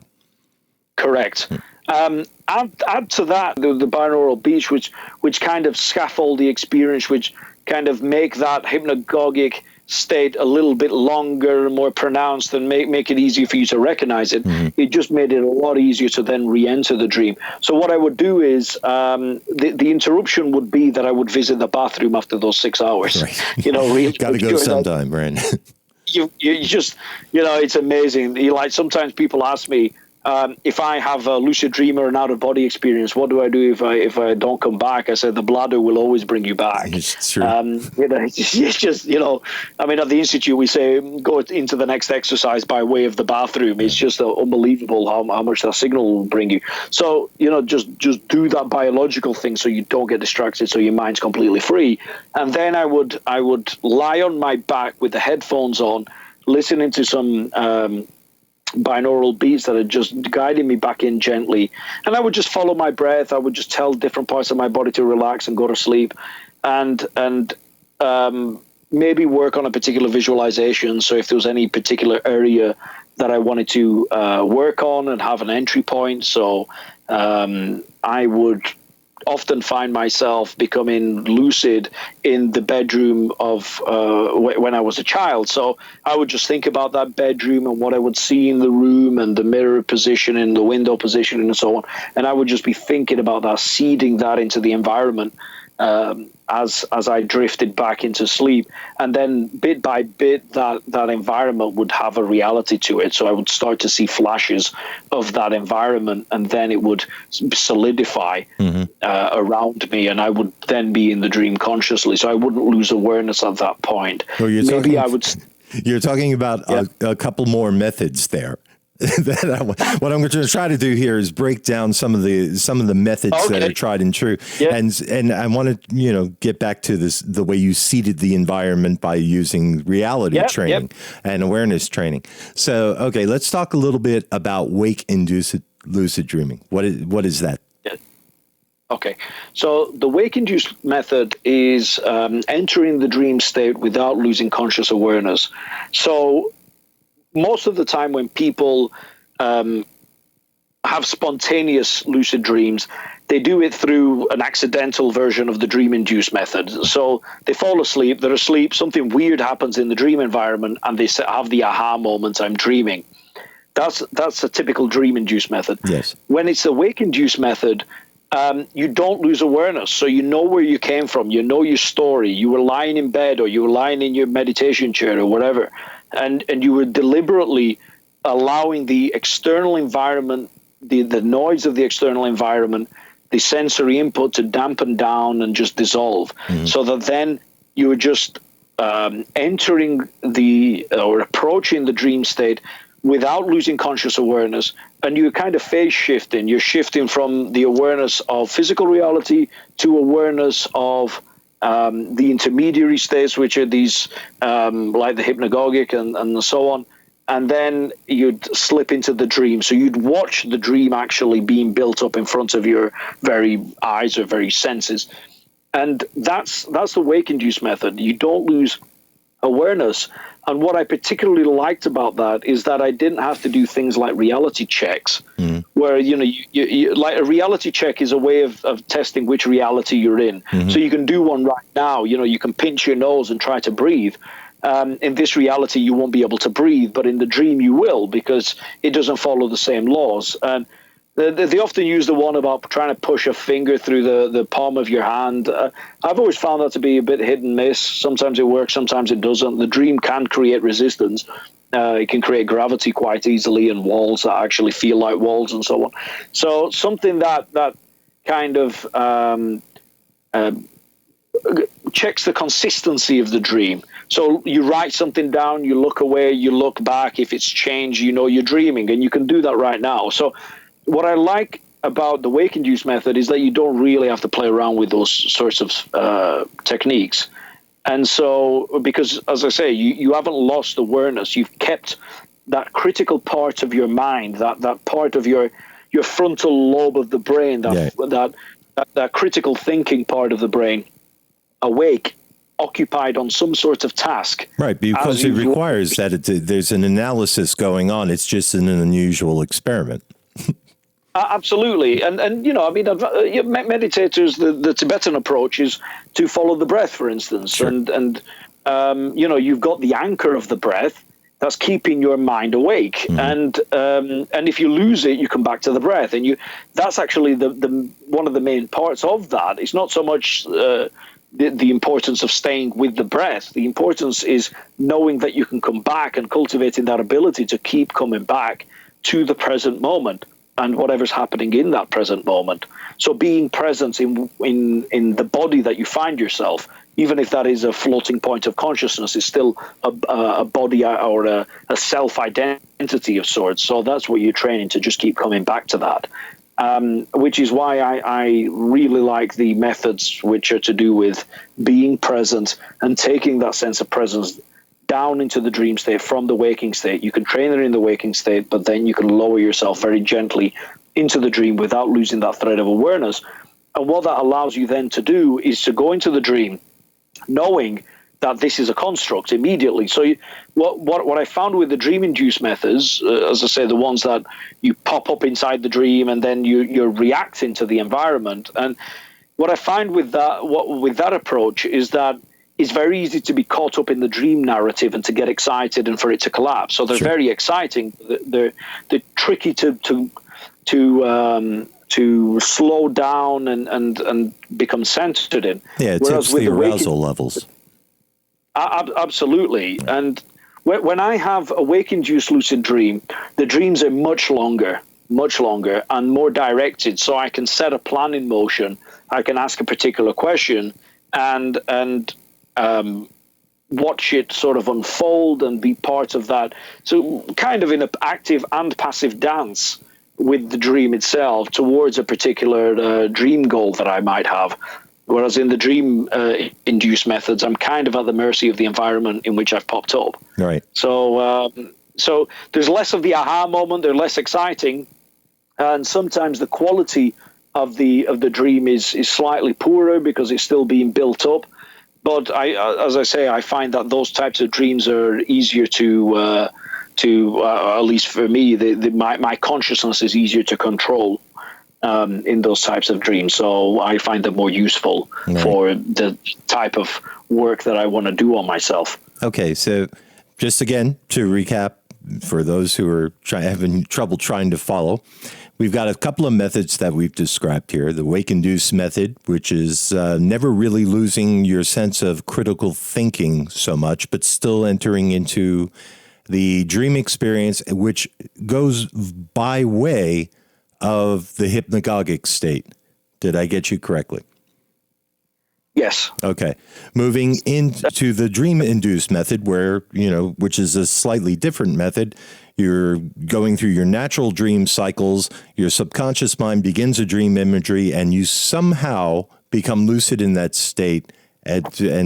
Correct. Add to that the binaural beats, which kind of scaffold the experience, which kind of make that hypnagogic state a little bit longer and more pronounced, and make it easier for you to recognize it. It just made it a lot easier to then re-enter the dream. So what I would do is the interruption would be that I would visit the bathroom after those 6 hours. You know, really got to go sometime, right? You just, you know, it's amazing. Sometimes people ask me, if I have a lucid dream or an out-of-body experience, what do I do if I don't come back? I said the bladder will always bring you back. It's true. You know, it's just, you know, I mean, at the Institute, we say go into the next exercise by way of the bathroom. It's just unbelievable how much that signal will bring you. So, you know, just do that biological thing so you don't get distracted, so your mind's completely free. And then I would lie on my back with the headphones on, listening to some binaural beats that are just guiding me back in gently, and I would just follow my breath. I would just tell different parts of my body to relax and go to sleep, and maybe work on a particular visualization. So if there was any particular area that I wanted to work on and have an entry point, so I would often find myself becoming lucid in the bedroom of when I was a child. So I would just think about that bedroom and what I would see in the room and the mirror position and the window position and so on. And I would just be thinking about that, seeding that into the environment as I drifted back into sleep. And then bit by bit, that environment would have a reality to it. So I would start to see flashes of that environment, and then it would solidify around me, and I would then be in the dream consciously. So I wouldn't lose awareness at that point. Well, you're talking about a couple more methods there. What I'm going to try to do here is break down some of the methods that are tried and true, and I want to get back to the way you seeded the environment by using reality training and awareness training. So okay, let's talk a little bit about wake-induced lucid dreaming. What is that? Okay, so the wake-induced method is entering the dream state without losing conscious awareness. So most of the time when people have spontaneous lucid dreams, they do it through an accidental version of the dream-induced method. So they fall asleep, they're asleep, something weird happens in the dream environment, and they have the aha moment, I'm dreaming. That's a typical dream-induced method. Yes. When it's a wake-induced method, you don't lose awareness. So you know where you came from, you know your story, you were lying in bed or you were lying in your meditation chair or whatever. And you were deliberately allowing the external environment, the noise of the external environment, the sensory input to dampen down and just dissolve, so that then you were just entering or approaching the dream state without losing conscious awareness, and you're kind of phase shifting. You're shifting from the awareness of physical reality to awareness of the intermediary states, which are these like the hypnagogic and so on, and then you'd slip into the dream. So you'd watch the dream actually being built up in front of your very eyes or very senses, and that's the wake-induced method. You don't lose awareness. And what I particularly liked about that is that I didn't have to do things like reality checks, where you like a reality check is a way of testing which reality you're in. So you can do one right now. You can pinch your nose and try to breathe. In this reality, you won't be able to breathe, but in the dream you will, because it doesn't follow the same laws. And they often use the one about trying to push a finger through the palm of your hand. I've always found that to be a bit hit and miss. Sometimes it works, sometimes it doesn't. The dream can create resistance. It can create gravity quite easily and walls that actually feel like walls and so on. So something that kind of checks the consistency of the dream. So you write something down, you look away, you look back. If it's changed, you're dreaming, and you can do that right now. So what I like about the wake-induced method is that you don't really have to play around with those sorts of techniques. And so, because as I say, you haven't lost awareness. You've kept that critical part of your mind, that part of your frontal lobe of the brain, that critical thinking part of the brain, awake, occupied on some sort of task. Right, because it requires that there's an analysis going on. It's just an unusual experiment. Absolutely. And meditators, the Tibetan approach is to follow the breath, for instance. Sure. And you've got the anchor of the breath that's keeping your mind awake. And if you lose it, you come back to the breath. And that's actually the one of the main parts of that. It's not so much the importance of staying with the breath. The importance is knowing that you can come back and cultivating that ability to keep coming back to the present moment and whatever's happening in that present moment. So being present in the body that you find yourself, even if that is a floating point of consciousness, is still a body or a self-identity of sorts. So that's what you're training to just keep coming back to that, which is why I really like the methods which are to do with being present and taking that sense of presence down into the dream state from the waking state. You can train it in the waking state, but then you can lower yourself very gently into the dream without losing that thread of awareness. And what that allows you then to do is to go into the dream knowing that this is a construct immediately. So what I found with the dream-induced methods, as I say, the ones that you pop up inside the dream and then you're reacting to the environment. And what I find with that approach is that it's very easy to be caught up in the dream narrative and to get excited and for it to collapse. So they're very exciting. They're tricky to slow down and become centered in. Yeah, it tips the arousal levels. Absolutely. And when I have a wake-induced lucid dream, the dreams are much longer and more directed. So I can set a plan in motion. I can ask a particular question and watch it sort of unfold and be part of that. So kind of in an active and passive dance with the dream itself towards a particular dream goal that I might have. Whereas in the dream induced methods, I'm kind of at the mercy of the environment in which I've popped up. Right. So there's less of the aha moment. They're less exciting. And sometimes the quality of the dream is slightly poorer because it's still being built up. But as I say, I find that those types of dreams are easier to at least for me, my consciousness is easier to control in those types of dreams. So I find them more useful for the type of work that I want to do on myself. Okay, so just again to recap for those who are having trouble trying to follow. We've got a couple of methods that we've described here. The wake-induced method, which is never really losing your sense of critical thinking so much, but still entering into the dream experience, which goes by way of the hypnagogic state. Did I get you correctly? Yes. Okay. Moving into the dream-induced method, which is a slightly different method. You're going through your natural dream cycles. Your subconscious mind begins a dream imagery, and you somehow become lucid in that state. And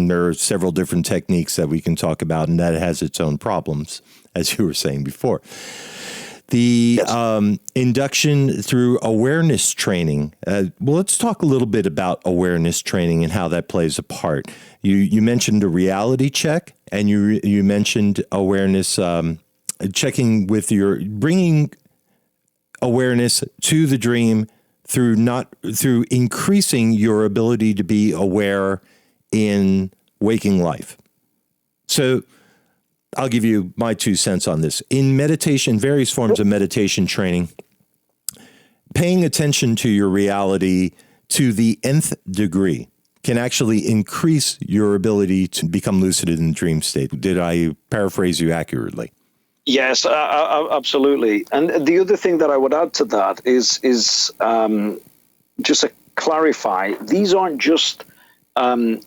there are several different techniques that we can talk about, and that has its own problems, as you were saying before. The induction through awareness training. Well, let's talk a little bit about awareness training and how that plays a part. You mentioned a reality check, and you mentioned awareness checking with bringing awareness to the dream through increasing your ability to be aware in waking life. So I'll give you my 2 cents on this. In meditation, various forms of meditation training, paying attention to your reality to the nth degree can actually increase your ability to become lucid in the dream state. Did I paraphrase you accurately? Yes, absolutely. And the other thing that I would add to that is just to clarify, these aren't just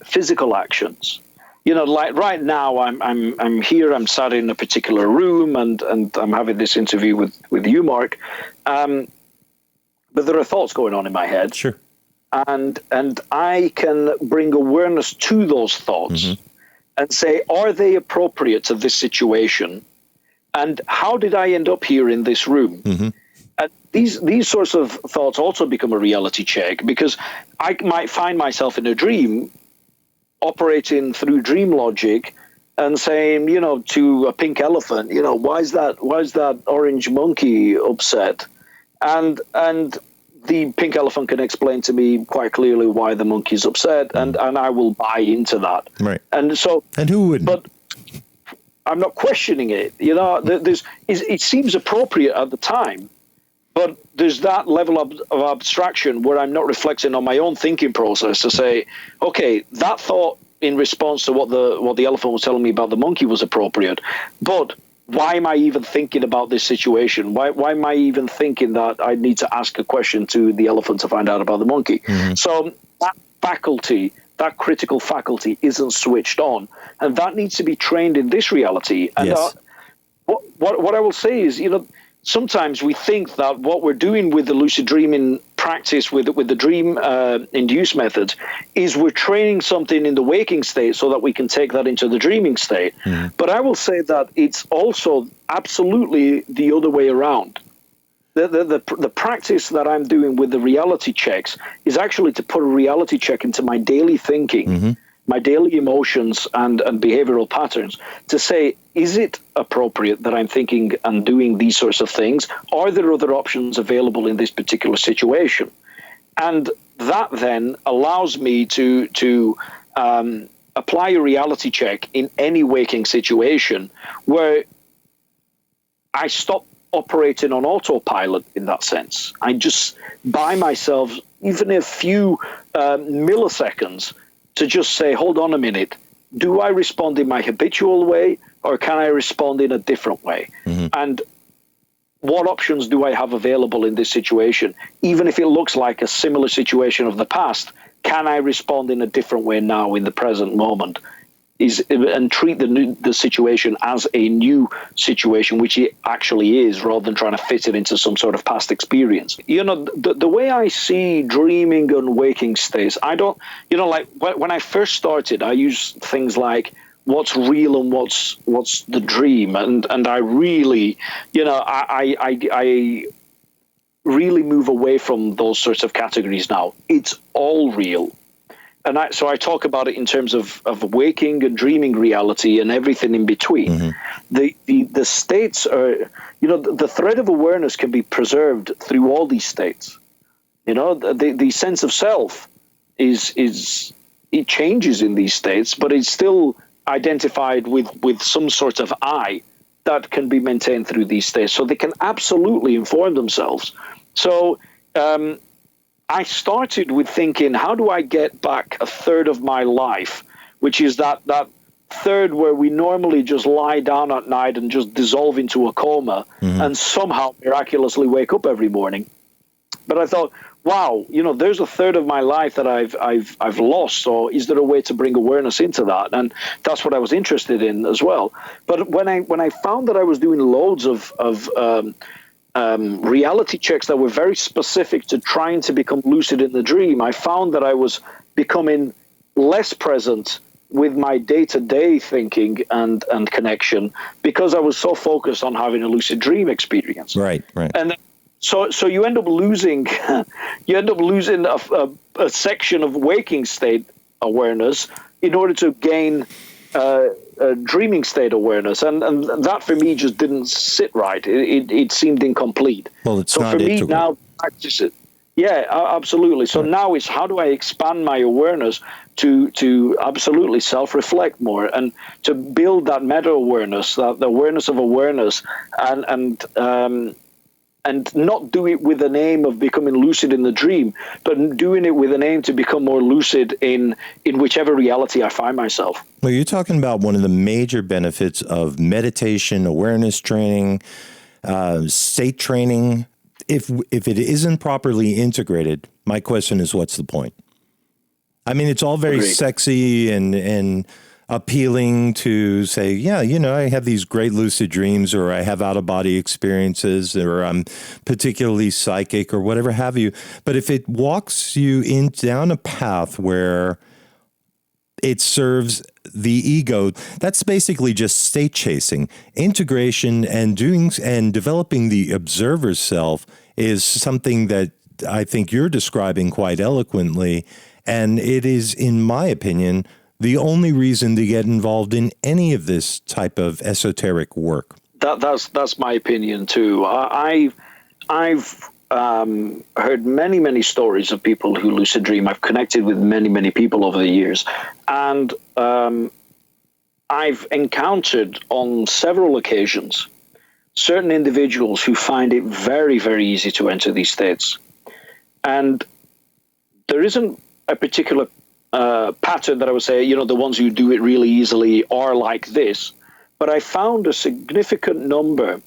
physical actions. Like right now, I'm here. I'm sat in a particular room, and I'm having this interview with you, Mark. But there are thoughts going on in my head. Sure. And I can bring awareness to those thoughts and say, are they appropriate to this situation? And how did I end up here in this room? And these sorts of thoughts also become a reality check, because I might find myself in a dream operating through dream logic and saying, to a pink elephant, why is that orange monkey upset? And the pink elephant can explain to me quite clearly why the monkey's upset, and I will buy into that. Right. And who wouldn't? But I'm not questioning it. It seems appropriate at the time, but there's that level of abstraction where I'm not reflecting on my own thinking process to say, okay, that thought in response to what the elephant was telling me about the monkey was appropriate, but why am I even thinking about this situation? Why am I even thinking that I need to ask a question to the elephant to find out about the monkey? So that faculty, that critical faculty, isn't switched on, and that needs to be trained in this reality. And yes. What I will say is, sometimes we think that what we're doing with the lucid dreaming practice, with the dream induced methods, is we're training something in the waking state so that we can take that into the dreaming state. But I will say that it's also absolutely the other way around. The practice that I'm doing with the reality checks is actually to put a reality check into my daily thinking, my daily emotions and behavioral patterns, to say, is it appropriate that I'm thinking and doing these sorts of things? Are there other options available in this particular situation? And that then allows me to apply a reality check in any waking situation where I stop operating on autopilot in that sense. I just buy myself even a few milliseconds to just say, hold on a minute, do I respond in my habitual way or can I respond in a different way? Mm-hmm. And what options do I have available in this situation? Even if it looks like a similar situation of the past, can I respond in a different way now in the present moment? And treat the situation as a new situation, which it actually is, rather than trying to fit it into some sort of past experience. You know, the way I see dreaming and waking states, I don't, you know, like when I first started, I used things like what's real and what's the dream, and I really, you know, I really move away from those sorts of categories now. It's all real. And so I talk about it in terms of waking and dreaming reality and everything in between. Mm-hmm. The states are, you know, the thread of awareness can be preserved through all these states. You know, the sense of self it changes in these states, but it's still identified with some sort of I that can be maintained through these states. So they can absolutely inform themselves. So, I started with thinking, how do I get back a third of my life, which is that third where we normally just lie down at night and just dissolve into a coma mm-hmm. and somehow miraculously wake up every morning. But I thought, wow, you know, there's a third of my life that I've lost. So is there a way to bring awareness into that? And that's what I was interested in as well. But when I found that I was doing loads of reality checks that were very specific to trying to become lucid in the dream, I found that I was becoming less present with my day-to-day thinking and connection because I was so focused on having a lucid dream experience. Right. And so you end up losing a section of waking state awareness in order to gain dreaming state awareness, and that for me just didn't sit right. It seemed incomplete. Well, it's so not for me integral. now practice it. Yeah, absolutely. So now it's how do I expand my awareness to absolutely self-reflect more and to build that meta awareness, that the awareness of awareness, and not do it with an aim of becoming lucid in the dream, but doing it with an aim to become more lucid in whichever reality I find myself. Well, you're talking about one of the major benefits of meditation, awareness training, state training. If it isn't properly integrated, my question is, what's the point? I mean, it's all very Agreed. Sexy and appealing to say, yeah, you know, I have these great lucid dreams, or I have out-of-body experiences, or I'm particularly psychic, or whatever have you. But if it walks you down a path where it serves the ego, that's basically just state chasing. Integration and developing the observer self is something that I think you're describing quite eloquently. And it is, in my opinion, the only reason to get involved in any of this type of esoteric work. That's my opinion too. I've heard many stories of people who lucid dream. I've connected with many people over the years, and I've encountered on several occasions certain individuals who find it very easy to enter these states, and there isn't a particular pattern that I would say, you know, the ones who do it really easily are like this. But I found a significant number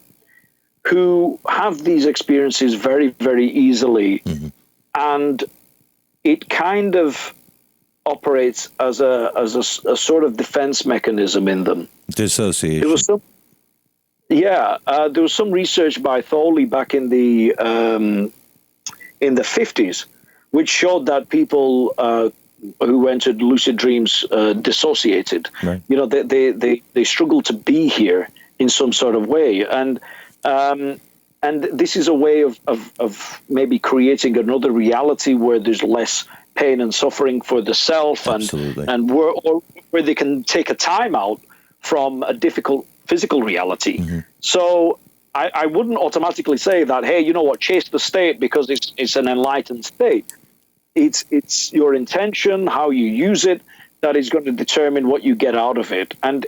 who have these experiences very easily. Mm-hmm. And it kind of operates as a sort of defense mechanism in them. Dissociation. There was some research by Thorley back in the 50s, which showed that people who entered lucid dreams dissociated. Right. You know, they struggle to be here in some sort of way, and this is a way of maybe creating another reality where there's less pain and suffering for the self, and where they can take a time out from a difficult physical reality. Mm-hmm. So I wouldn't automatically say that, hey, you know what, chase the state because it's an enlightened state. it's your intention, how you use it, that is going to determine what you get out of it. And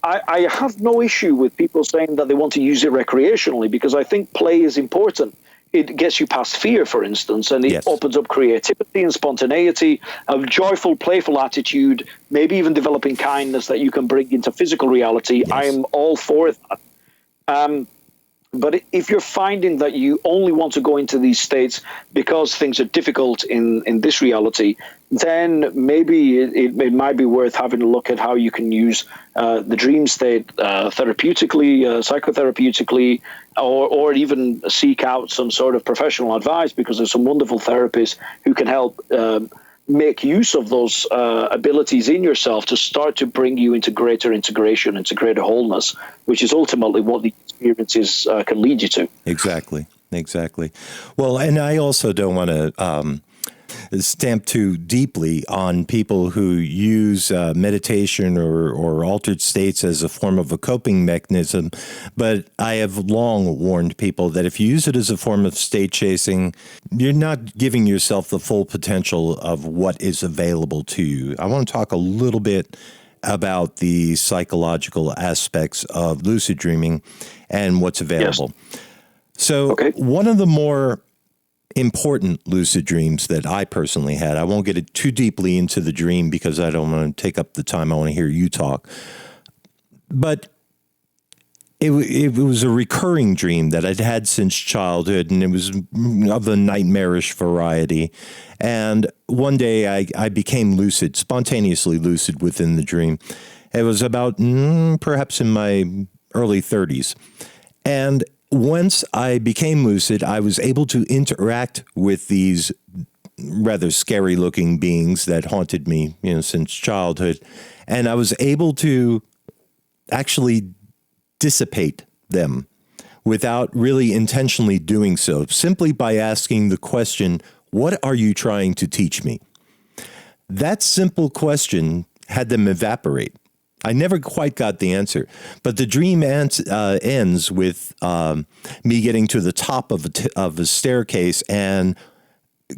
I have no issue with people saying that they want to use it recreationally, because I think play is important. It gets you past fear, for instance, and it opens up creativity and spontaneity, a joyful, playful attitude, maybe even developing kindness that you can bring into physical reality. Yes. I am all for that. But if you're finding that you only want to go into these states because things are difficult in this reality, then maybe it might be worth having a look at how you can use the dream state therapeutically, psychotherapeutically, or even seek out some sort of professional advice, because there's some wonderful therapists who can help make use of those abilities in yourself to start to bring you into greater integration, into greater wholeness, which is ultimately what the experiences can lead you to. Exactly. Well, and I also don't want to stamp too deeply on people who use meditation or altered states as a form of a coping mechanism, but I have long warned people that if you use it as a form of state chasing, you're not giving yourself the full potential of what is available to you. I want to talk a little bit about the psychological aspects of lucid dreaming and what's available. Yes. So one of the more important lucid dreams that I personally had, I won't get it too deeply into the dream because I don't want to take up the time. I want to hear you talk. But it was a recurring dream that I'd had since childhood, and it was of the nightmarish variety. And one day I became lucid, spontaneously lucid within the dream. It was about perhaps in my early 30s. And once I became lucid, I was able to interact with these rather scary-looking beings that haunted me, since childhood, and I was able to actually dissipate them without really intentionally doing so, simply by asking the question, "What are you trying to teach me?" That simple question had them evaporate. I never quite got the answer, but the dream ends with me getting to the top of a staircase and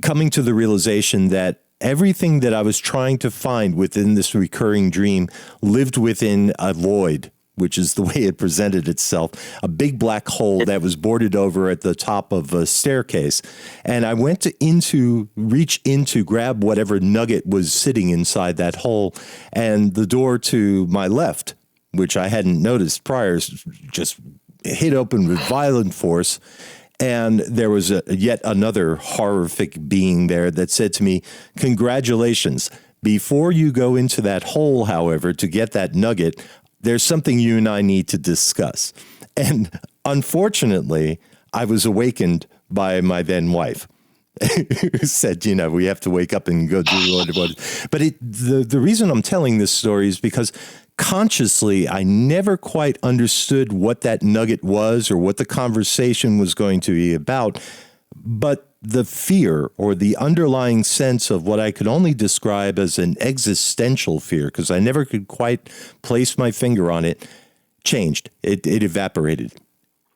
coming to the realization that everything that I was trying to find within this recurring dream lived within a void, which is the way it presented itself, a big black hole that was boarded over at the top of a staircase. And I went to reach in to grab whatever nugget was sitting inside that hole, and the door to my left, which I hadn't noticed prior, just hit open with violent force. And there was yet another horrific being there that said to me, "Congratulations. Before you go into that hole, however, to get that nugget, there's something you and I need to discuss." And unfortunately, I was awakened by my then wife, who said, we have to wake up and go do what. But the reason I'm telling this story is because consciously, I never quite understood what that nugget was or what the conversation was going to be about. But the fear or the underlying sense of what I could only describe as an existential fear, because I never could quite place my finger on it, changed. It evaporated.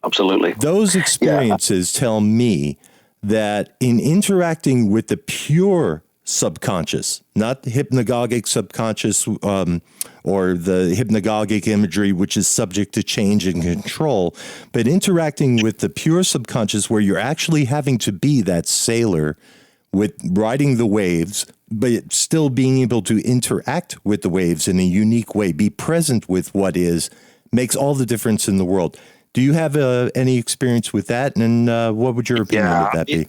Absolutely. Those experiences tell me that in interacting with the pure subconscious, not the hypnagogic subconscious or the hypnagogic imagery, which is subject to change and control, but interacting with the pure subconscious where you're actually having to be that sailor with riding the waves, but still being able to interact with the waves in a unique way, be present with what is, makes all the difference in the world. Do you have any experience with that? And what would your opinion of that be?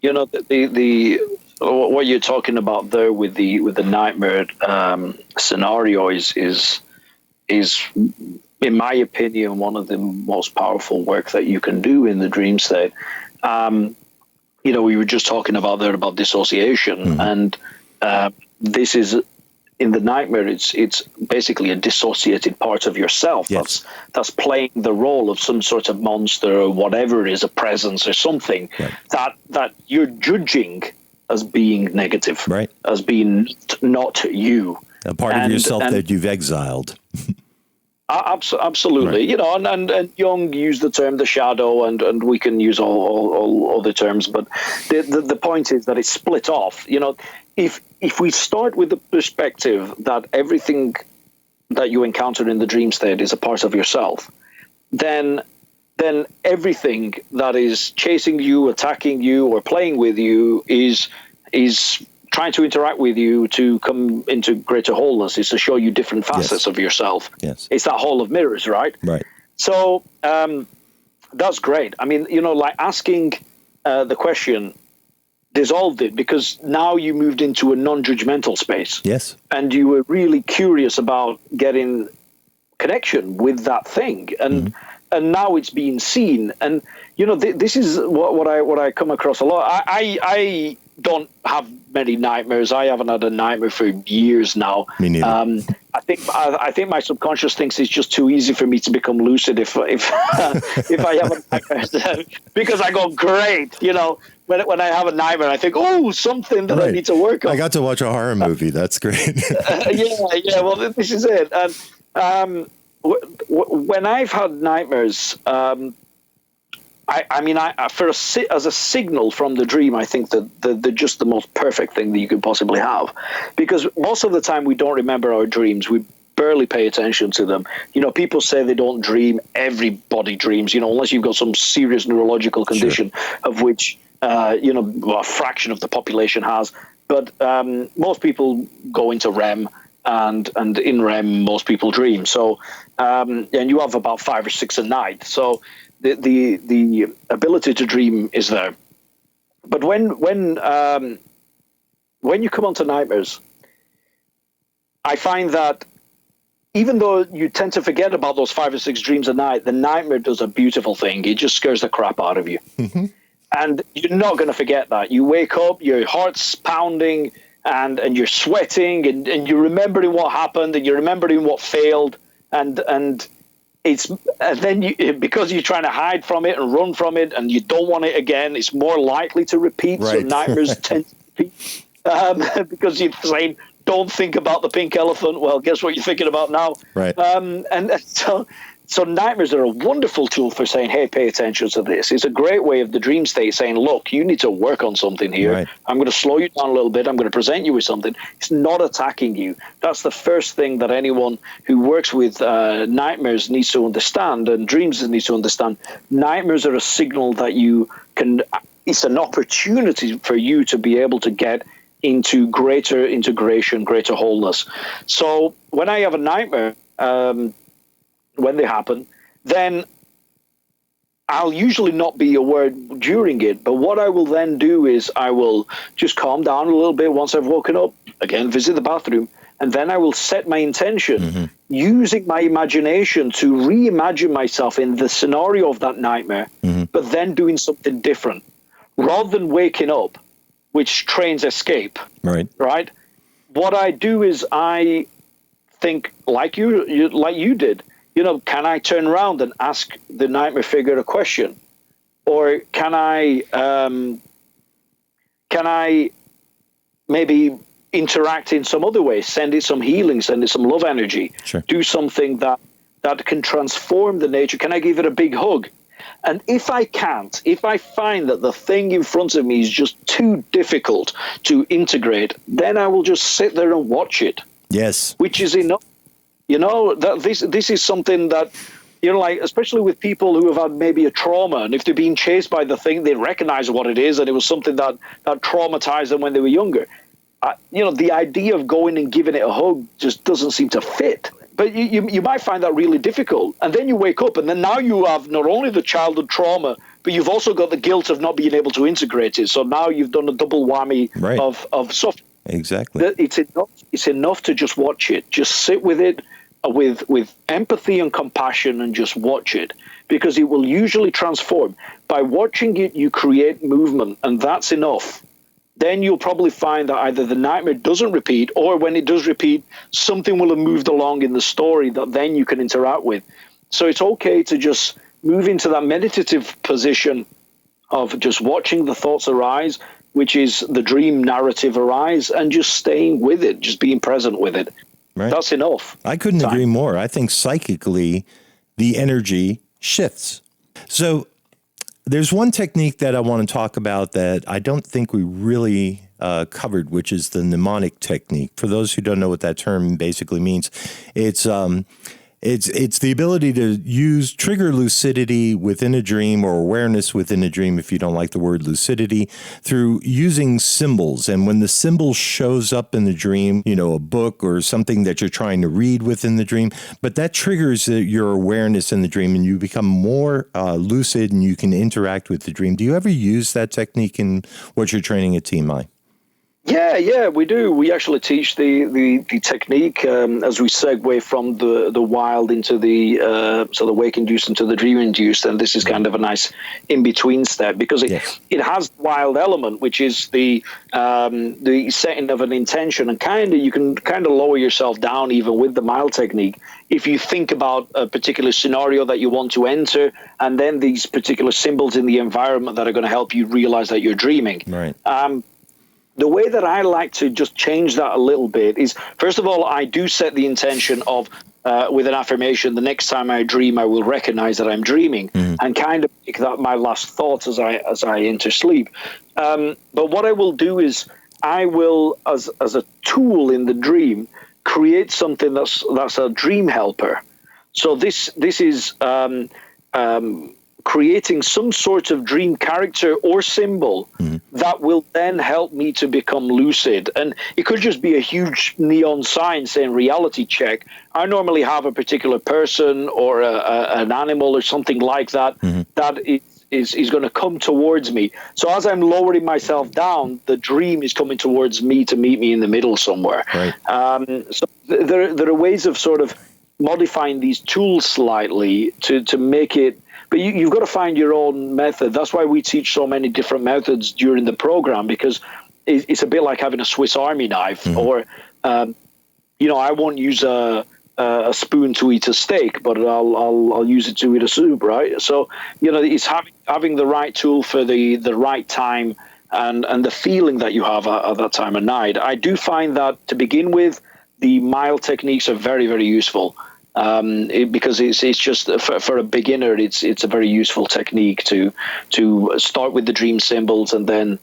The what you're talking about there with the nightmare scenario is in my opinion one of the most powerful work that you can do in the dream state. We were just talking about dissociation, and this is in the nightmare. It's basically a dissociated part of yourself. Yes. That's playing the role of some sort of monster or whatever it is, a presence or something that you're judging as being negative, right? As being not you. A part of yourself that you've exiled. Absolutely, Right. you know, and Jung used the term the shadow, and we can use all other terms, but the point is that it's split off. You know, if we start with the perspective that everything that you encounter in the dream state is a part of yourself, then everything that is chasing you, attacking you, or playing with you is trying to interact with you to come into greater wholeness, is to show you different facets of yourself. Yes. It's that hall of mirrors, right? Right. So that's great. I mean, you know, like asking the question dissolved it, because now you moved into a non-judgmental space. Yes. And you were really curious about getting connection with that thing. And now it's being seen. And, you know, this is what I come across a lot. I don't have many nightmares. I haven't had a nightmare for years now. Me neither. I think my subconscious thinks it's just too easy for me to become lucid if I have a nightmare, because I go, great, you know, when I have a nightmare, I think, oh, something that I need to work on. I got to watch a horror movie. That's great. Yeah. Well, this is it. And when I've had nightmares, I mean, as a signal from the dream, I think that they're just the most perfect thing that you could possibly have, because most of the time we don't remember our dreams. We barely pay attention to them. You know, people say they don't dream. Everybody dreams, you know, unless you've got some serious neurological condition, of which, you know, a fraction of the population has. But most people go into REM, and in REM, most people dream. So, and you have about 5 or 6 a night. So, the ability to dream is there. But when you come onto nightmares, I find that even though you tend to forget about those 5 or 6 dreams a night, the nightmare does a beautiful thing. It just scares the crap out of you. And you're not going to forget that. You wake up, your heart's pounding, and you're sweating, and you're remembering what happened, and you're remembering what failed, and then because you're trying to hide from it and run from it, and you don't want it again, it's more likely to repeat. Right. So nightmares tend to repeat, because you're saying, don't think about the pink elephant. Well, guess what you're thinking about now? Right. And so nightmares are a wonderful tool for saying, hey, pay attention to this. It's a great way of the dream state saying, look, you need to work on something here. Right. I'm going to slow you down a little bit. I'm going to present you with something. It's not attacking you. That's the first thing that anyone who works with nightmares needs to understand, and dreams needs to understand. Nightmares are a signal that you can, it's an opportunity for you to be able to get into greater integration, greater wholeness. So when I have a nightmare, when they happen, then I'll usually not be aware during it. But what I will then do is I will just calm down a little bit once I've woken up, again, visit the bathroom, and then I will set my intention using my imagination to reimagine myself in the scenario of that nightmare, but then doing something different. Rather than waking up, which trains escape, right? What I do is I think like you did. You know, can I turn around and ask the nightmare figure a question, or can I maybe interact in some other way? Send it some healing, send it some love energy. Sure. Do something that can transform the nature. Can I give it a big hug? And if I can't, if I find that the thing in front of me is just too difficult to integrate, then I will just sit there and watch it. Yes, which is enough. You know, that this is something that, you know, like, especially with people who have had maybe a trauma, and if they're being chased by the thing, they recognize what it is, and it was something that traumatized them when they were younger. You know, the idea of going and giving it a hug just doesn't seem to fit. But you might find that really difficult. And then you wake up, and then now you have not only the childhood trauma, but you've also got the guilt of not being able to integrate it. So now you've done a double whammy of suffering. Exactly. It's enough to just watch it. Just sit with it with empathy and compassion, and just watch it, because it will usually transform. By watching it, you create movement, and that's enough. Then you'll probably find that either the nightmare doesn't repeat, or when it does repeat, something will have moved along in the story that then you can interact with. So it's okay to just move into that meditative position of just watching the thoughts arise, which is the dream narrative arise, and just staying with it, just being present with it. Right. That's enough. I couldn't agree more. I think psychically, the energy shifts. So there's one technique that I want to talk about that I don't think we really covered, which is the mnemonic technique. For those who don't know what that term basically means, it's the ability to trigger lucidity within a dream, or awareness within a dream, if you don't like the word lucidity, through using symbols. And when the symbol shows up in the dream, a book or something that you're trying to read within the dream, but that triggers your awareness in the dream, and you become more lucid and you can interact with the dream. Do you ever use that technique in what you're training at TMI? Yeah, we do. We actually teach the technique as we segue from the wild into the wake-induced into the dream-induced, and this is kind of a nice in-between step, because it has the wild element, which is the setting of an intention, and you can lower yourself down even with the mild technique if you think about a particular scenario that you want to enter, and then these particular symbols in the environment that are going to help you realize that you're dreaming. Right. The way that I like to just change that a little bit is, first of all, I do set the intention of, with an affirmation, the next time I dream, I will recognize that I'm dreaming, and kind of make that my last thought as I enter sleep. But what I will do is I will, as a tool in the dream, create something that's a dream helper. So this is creating some sort of dream character or symbol that will then help me to become lucid. And it could just be a huge neon sign saying reality check. I normally have a particular person or an animal or something like that that is going to come towards me. So as I'm lowering myself down, the dream is coming towards me to meet me in the middle somewhere. Right. So there are ways of sort of modifying these tools slightly to make it. But you've got to find your own method. That's why we teach so many different methods during the program, because it's a bit like having a Swiss Army knife. Or, I won't use a spoon to eat a steak, but I'll use it to eat a soup, right? So, it's having the right tool for the right time and the feeling that you have at that time of night. I do find that, to begin with, the mild techniques are very, very useful. Because it's just for a beginner, it's a very useful technique to start with the dream symbols, and then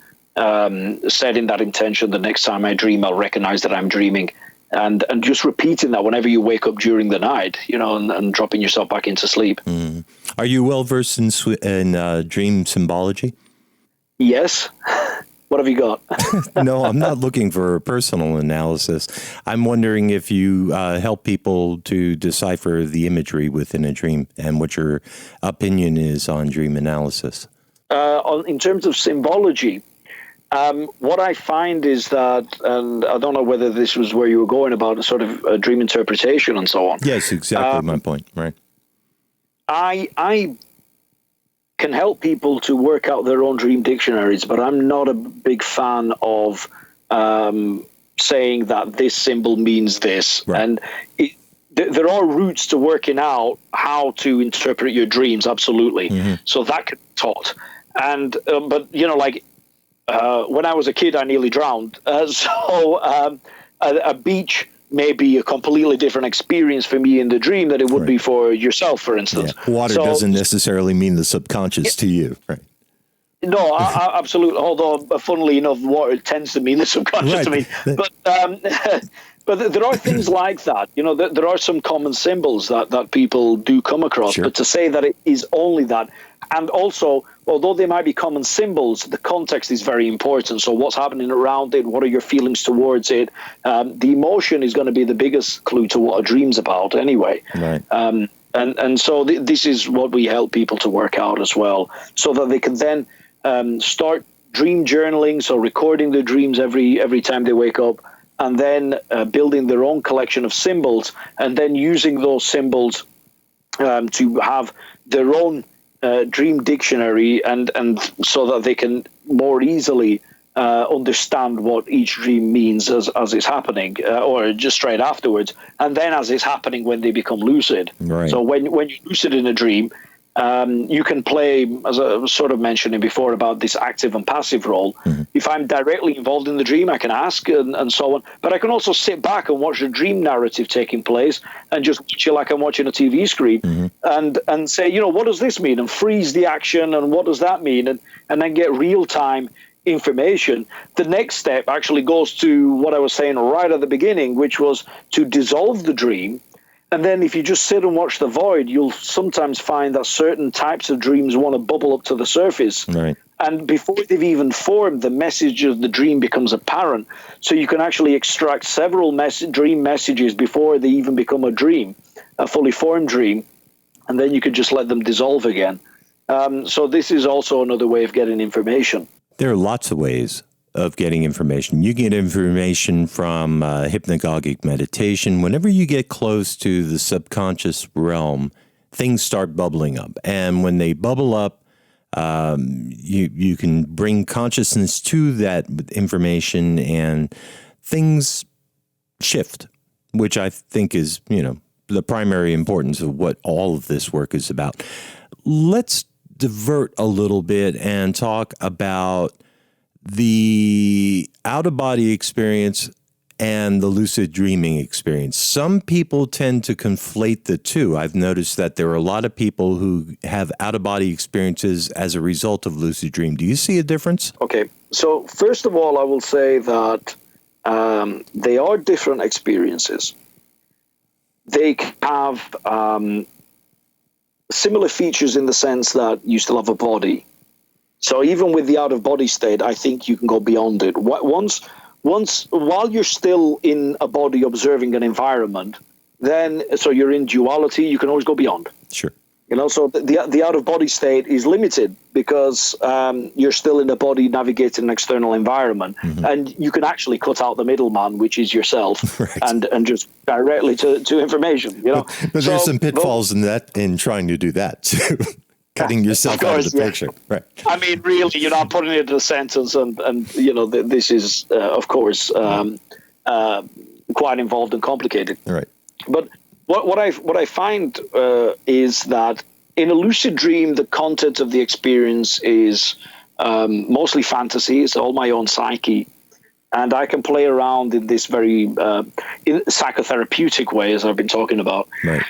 setting that intention. The next time I dream, I'll recognize that I'm dreaming, and just repeating that whenever you wake up during the night, and dropping yourself back into sleep. Are you well versed in dream symbology? Yes. What have you got? No, I'm not looking for a personal analysis. I'm wondering if you help people to decipher the imagery within a dream, and what your opinion is on dream analysis. In terms of symbology, what I find is that, and I don't know whether this was where you were going about a sort of dream interpretation and so on. Yes, exactly my point. Right. I can help people to work out their own dream dictionaries, but I'm not a big fan of saying that this symbol means this. Right. And there are routes to working out how to interpret your dreams, absolutely. So that can be taught. And but when I was a kid, I nearly drowned. So a beach may be a completely different experience for me in the dream than it would be for yourself, for instance. Yeah. Water doesn't necessarily mean the subconscious to you, right? No, absolutely. Although, funnily enough, water tends to mean the subconscious to me. But there are things like that. There are some common symbols that people do come across. Sure. But to say that it is only that, and also, although they might be common symbols, the context is very important. So what's happening around it? What are your feelings towards it? The emotion is going to be the biggest clue to what a dream's about anyway. Right. And so this is what we help people to work out as well, so that they can then start dream journaling, so recording their dreams every time they wake up, and then building their own collection of symbols, and then using those symbols to have their own dream dictionary, and so that they can more easily understand what each dream means as it's happening, or just straight afterwards, and then as it's happening when they become lucid. Right. So when you're lucid in a dream, you can play, as I was sort of mentioning before about this active and passive role. If I'm directly involved in the dream, I can ask and so on. But I can also sit back and watch the dream narrative taking place and just chill like I'm watching a TV screen and say, what does this mean? And freeze the action, and what does that mean? And then get real-time information. The next step actually goes to what I was saying right at the beginning, which was to dissolve the dream. And then if you just sit and watch the void, you'll sometimes find that certain types of dreams want to bubble up to the surface. Right. And before they've even formed, the message of the dream becomes apparent. So you can actually extract several dream messages before they even become a dream, a fully formed dream. And then you can just let them dissolve again. So this is also another way of getting information. There are lots of ways of getting information. You get information from hypnagogic meditation. Whenever you get close to the subconscious realm, things start bubbling up. And when they bubble up, you can bring consciousness to that information and things shift, which I think is, the primary importance of what all of this work is about. Let's divert a little bit and talk about the out-of-body experience and the lucid dreaming experience. Some people tend to conflate the two. I've noticed that there are a lot of people who have out-of-body experiences as a result of lucid dream. Do you see a difference? Okay. So first of all, I will say that they are different experiences. They have similar features in the sense that you still have a body. So even with the out-of-body state, I think you can go beyond it. While you're still in a body observing an environment, so you're in duality, you can always go beyond. Sure. So the out-of-body state is limited because you're still in a body navigating an external environment, and you can actually cut out the middleman, which is yourself, right, and just directly to information. But there's some pitfalls in trying to do that too. Cutting yourself out of the picture. Right. I mean, really, you're not putting it in a sentence, and this is, of course, quite involved and complicated. Right. But what I find is that in a lucid dream, the content of the experience is mostly fantasy. It's all my own psyche. And I can play around in this very psychotherapeutic way, as I've been talking about. Right.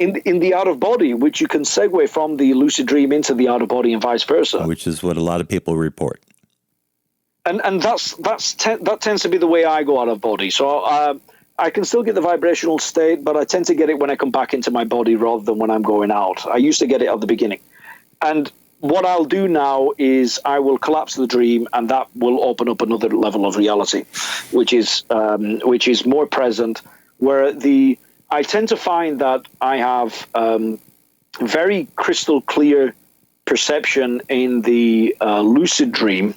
In the out-of-body, which you can segue from the lucid dream into the out-of-body and vice versa. Which is what a lot of people report. And that tends to be the way I go out-of-body. So I can still get the vibrational state, but I tend to get it when I come back into my body rather than when I'm going out. I used to get it at the beginning. And what I'll do now is I will collapse the dream, and that will open up another level of reality, which is more present, where I tend to find that I have very crystal clear perception in the lucid dream,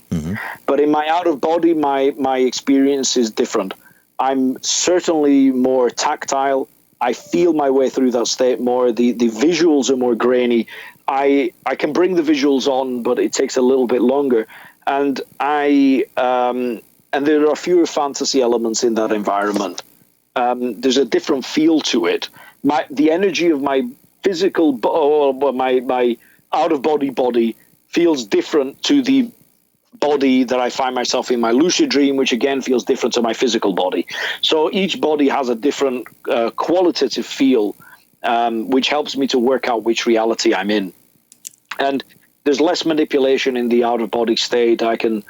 but in my out of body, my experience is different. I'm certainly more tactile. I feel my way through that state more. The visuals are more grainy. I can bring the visuals on, but it takes a little bit longer. And there are fewer fantasy elements in that environment. There's a different feel to it. The energy of my physical, my out-of-body body feels different to the body that I find myself in my lucid dream, which again feels different to my physical body. So each body has a different qualitative feel, which helps me to work out which reality I'm in. And there's less manipulation in the out-of-body state. I can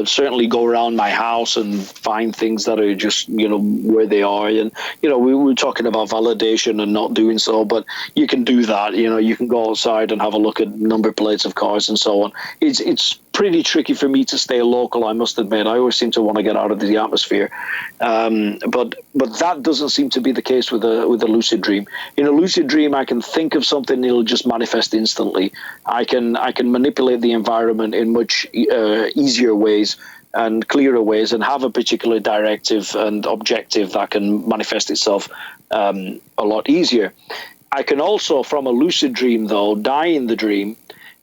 certainly go around my house and find things that are just, where they are. And, we were talking about validation and not doing so, but you can do that. You can go outside and have a look at number plates of cars and so on. It's pretty tricky for me to stay local, I must admit. I always seem to want to get out of the atmosphere. But that doesn't seem to be the case with a lucid dream. In a lucid dream, I can think of something and it'll just manifest instantly. I can manipulate the environment in much easier ways and clearer ways, and have a particular directive and objective that can manifest itself a lot easier. I can also, from a lucid dream, though, die in the dream,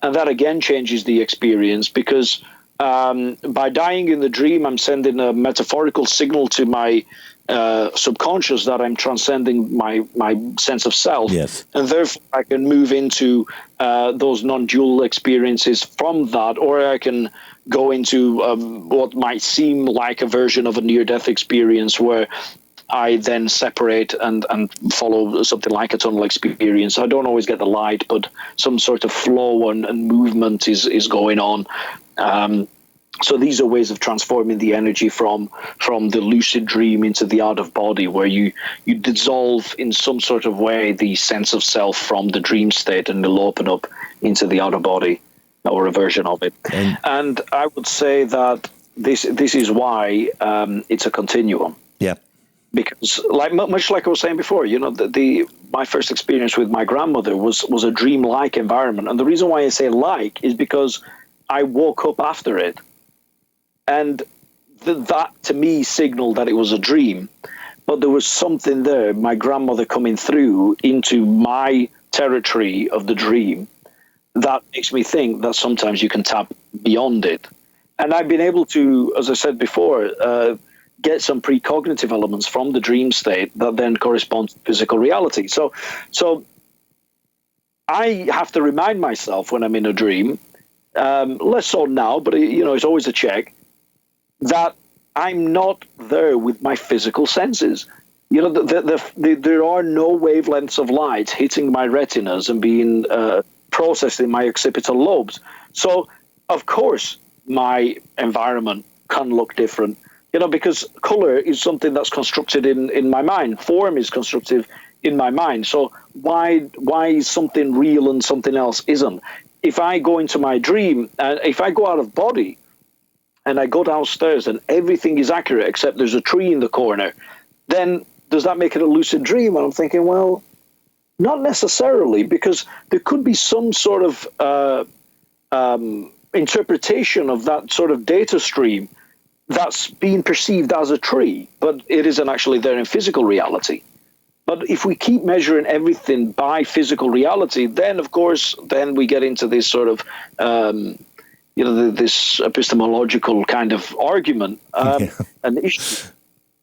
and that again changes the experience, because by dying in the dream, I'm sending a metaphorical signal to my subconscious that I'm transcending my sense of self. Yes. And therefore I can move into those non-dual experiences from that, or I can go into what might seem like a version of a near-death experience where I then separate and follow something like a tunnel experience. I don't always get the light, but some sort of flow and movement is going on. So these are ways of transforming the energy from the lucid dream into the out of body, where you dissolve in some sort of way the sense of self from the dream state, and it'll open up into the outer body, or a version of it. And I would say that this is why it's a continuum. Yeah. Because, much like I was saying before, my first experience with my grandmother was a dream-like environment, and the reason why I say like is because I woke up after it, and that to me signaled that it was a dream. But there was something there, my grandmother coming through into my territory of the dream, that makes me think that sometimes you can tap beyond it. And I've been able to, as I said before, get some precognitive elements from the dream state that then correspond to physical reality. So I have to remind myself when I'm in a dream, less so now, but it's always a check, that I'm not there with my physical senses. There are no wavelengths of light hitting my retinas and being processed in my occipital lobes. So, of course, my environment can look different, because color is something that's constructed in my mind. Form is constructive in my mind. So why is something real and something else isn't? If I go into my dream, and if I go out of body, and I go downstairs and everything is accurate except there's a tree in the corner, then does that make it a lucid dream? And I'm thinking, well, not necessarily, because there could be some sort of interpretation of that sort of data stream that's being perceived as a tree, but it isn't actually there in physical reality. But if we keep measuring everything by physical reality, then, of course, then we get into this sort of this epistemological kind of argument and issue.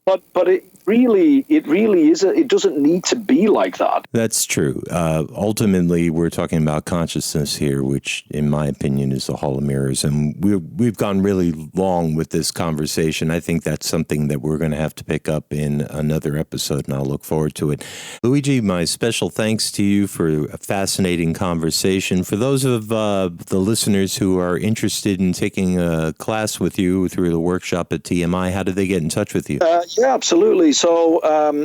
But it really is. It doesn't need to be like that. That's true. Ultimately, we're talking about consciousness here, which, in my opinion, is the hall of mirrors. And we've gone really long with this conversation. I think that's something that we're going to have to pick up in another episode, and I'll look forward to it. Luigi, my special thanks to you for a fascinating conversation. For those of the listeners who are interested in taking a class with you through the workshop at TMI, how do they get in touch with you? Yeah, absolutely. So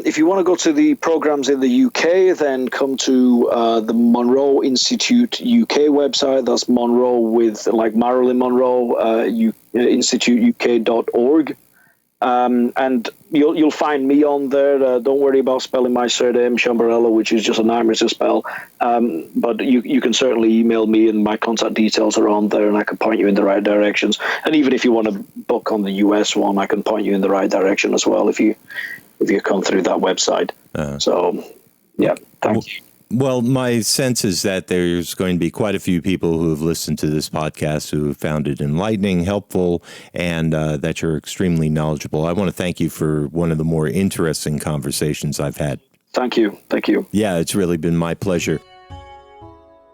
if you want to go to the programs in the UK, then come to the Monroe Institute UK website. That's Monroe with like Marilyn Monroe, instituteuk.org. And you'll find me on there. Don't worry about spelling my surname, Sciambarella, which is just a nightmare to spell. But you can certainly email me, and my contact details are on there, and I can point you in the right directions. And even if you want to book on the US one, I can point you in the right direction as well if you come through that website. So, yeah, thank you. Well, my sense is that there's going to be quite a few people who have listened to this podcast who have found it enlightening, helpful, and that you're extremely knowledgeable. I want to thank you for one of the more interesting conversations I've had. Thank you. Thank you. Yeah, it's really been my pleasure.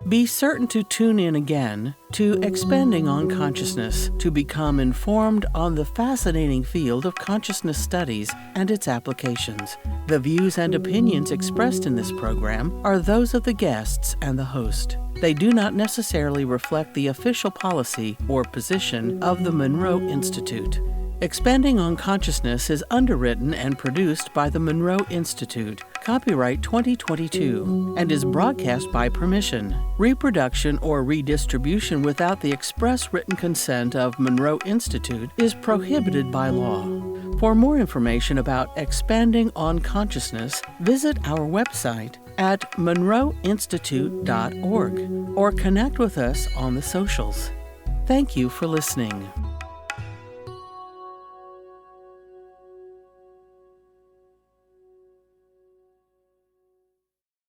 Be certain to tune in again to Expanding on Consciousness to become informed on the fascinating field of consciousness studies and its applications. The views and opinions expressed in this program are those of the guests and the host. They do not necessarily reflect the official policy or position of the Monroe Institute. Expanding on Consciousness is underwritten and produced by the Monroe Institute, copyright 2022, and is broadcast by permission. Reproduction or redistribution without the express written consent of Monroe Institute is prohibited by law. For more information about Expanding on Consciousness, visit our website at monroeinstitute.org or connect with us on the socials. Thank you for listening.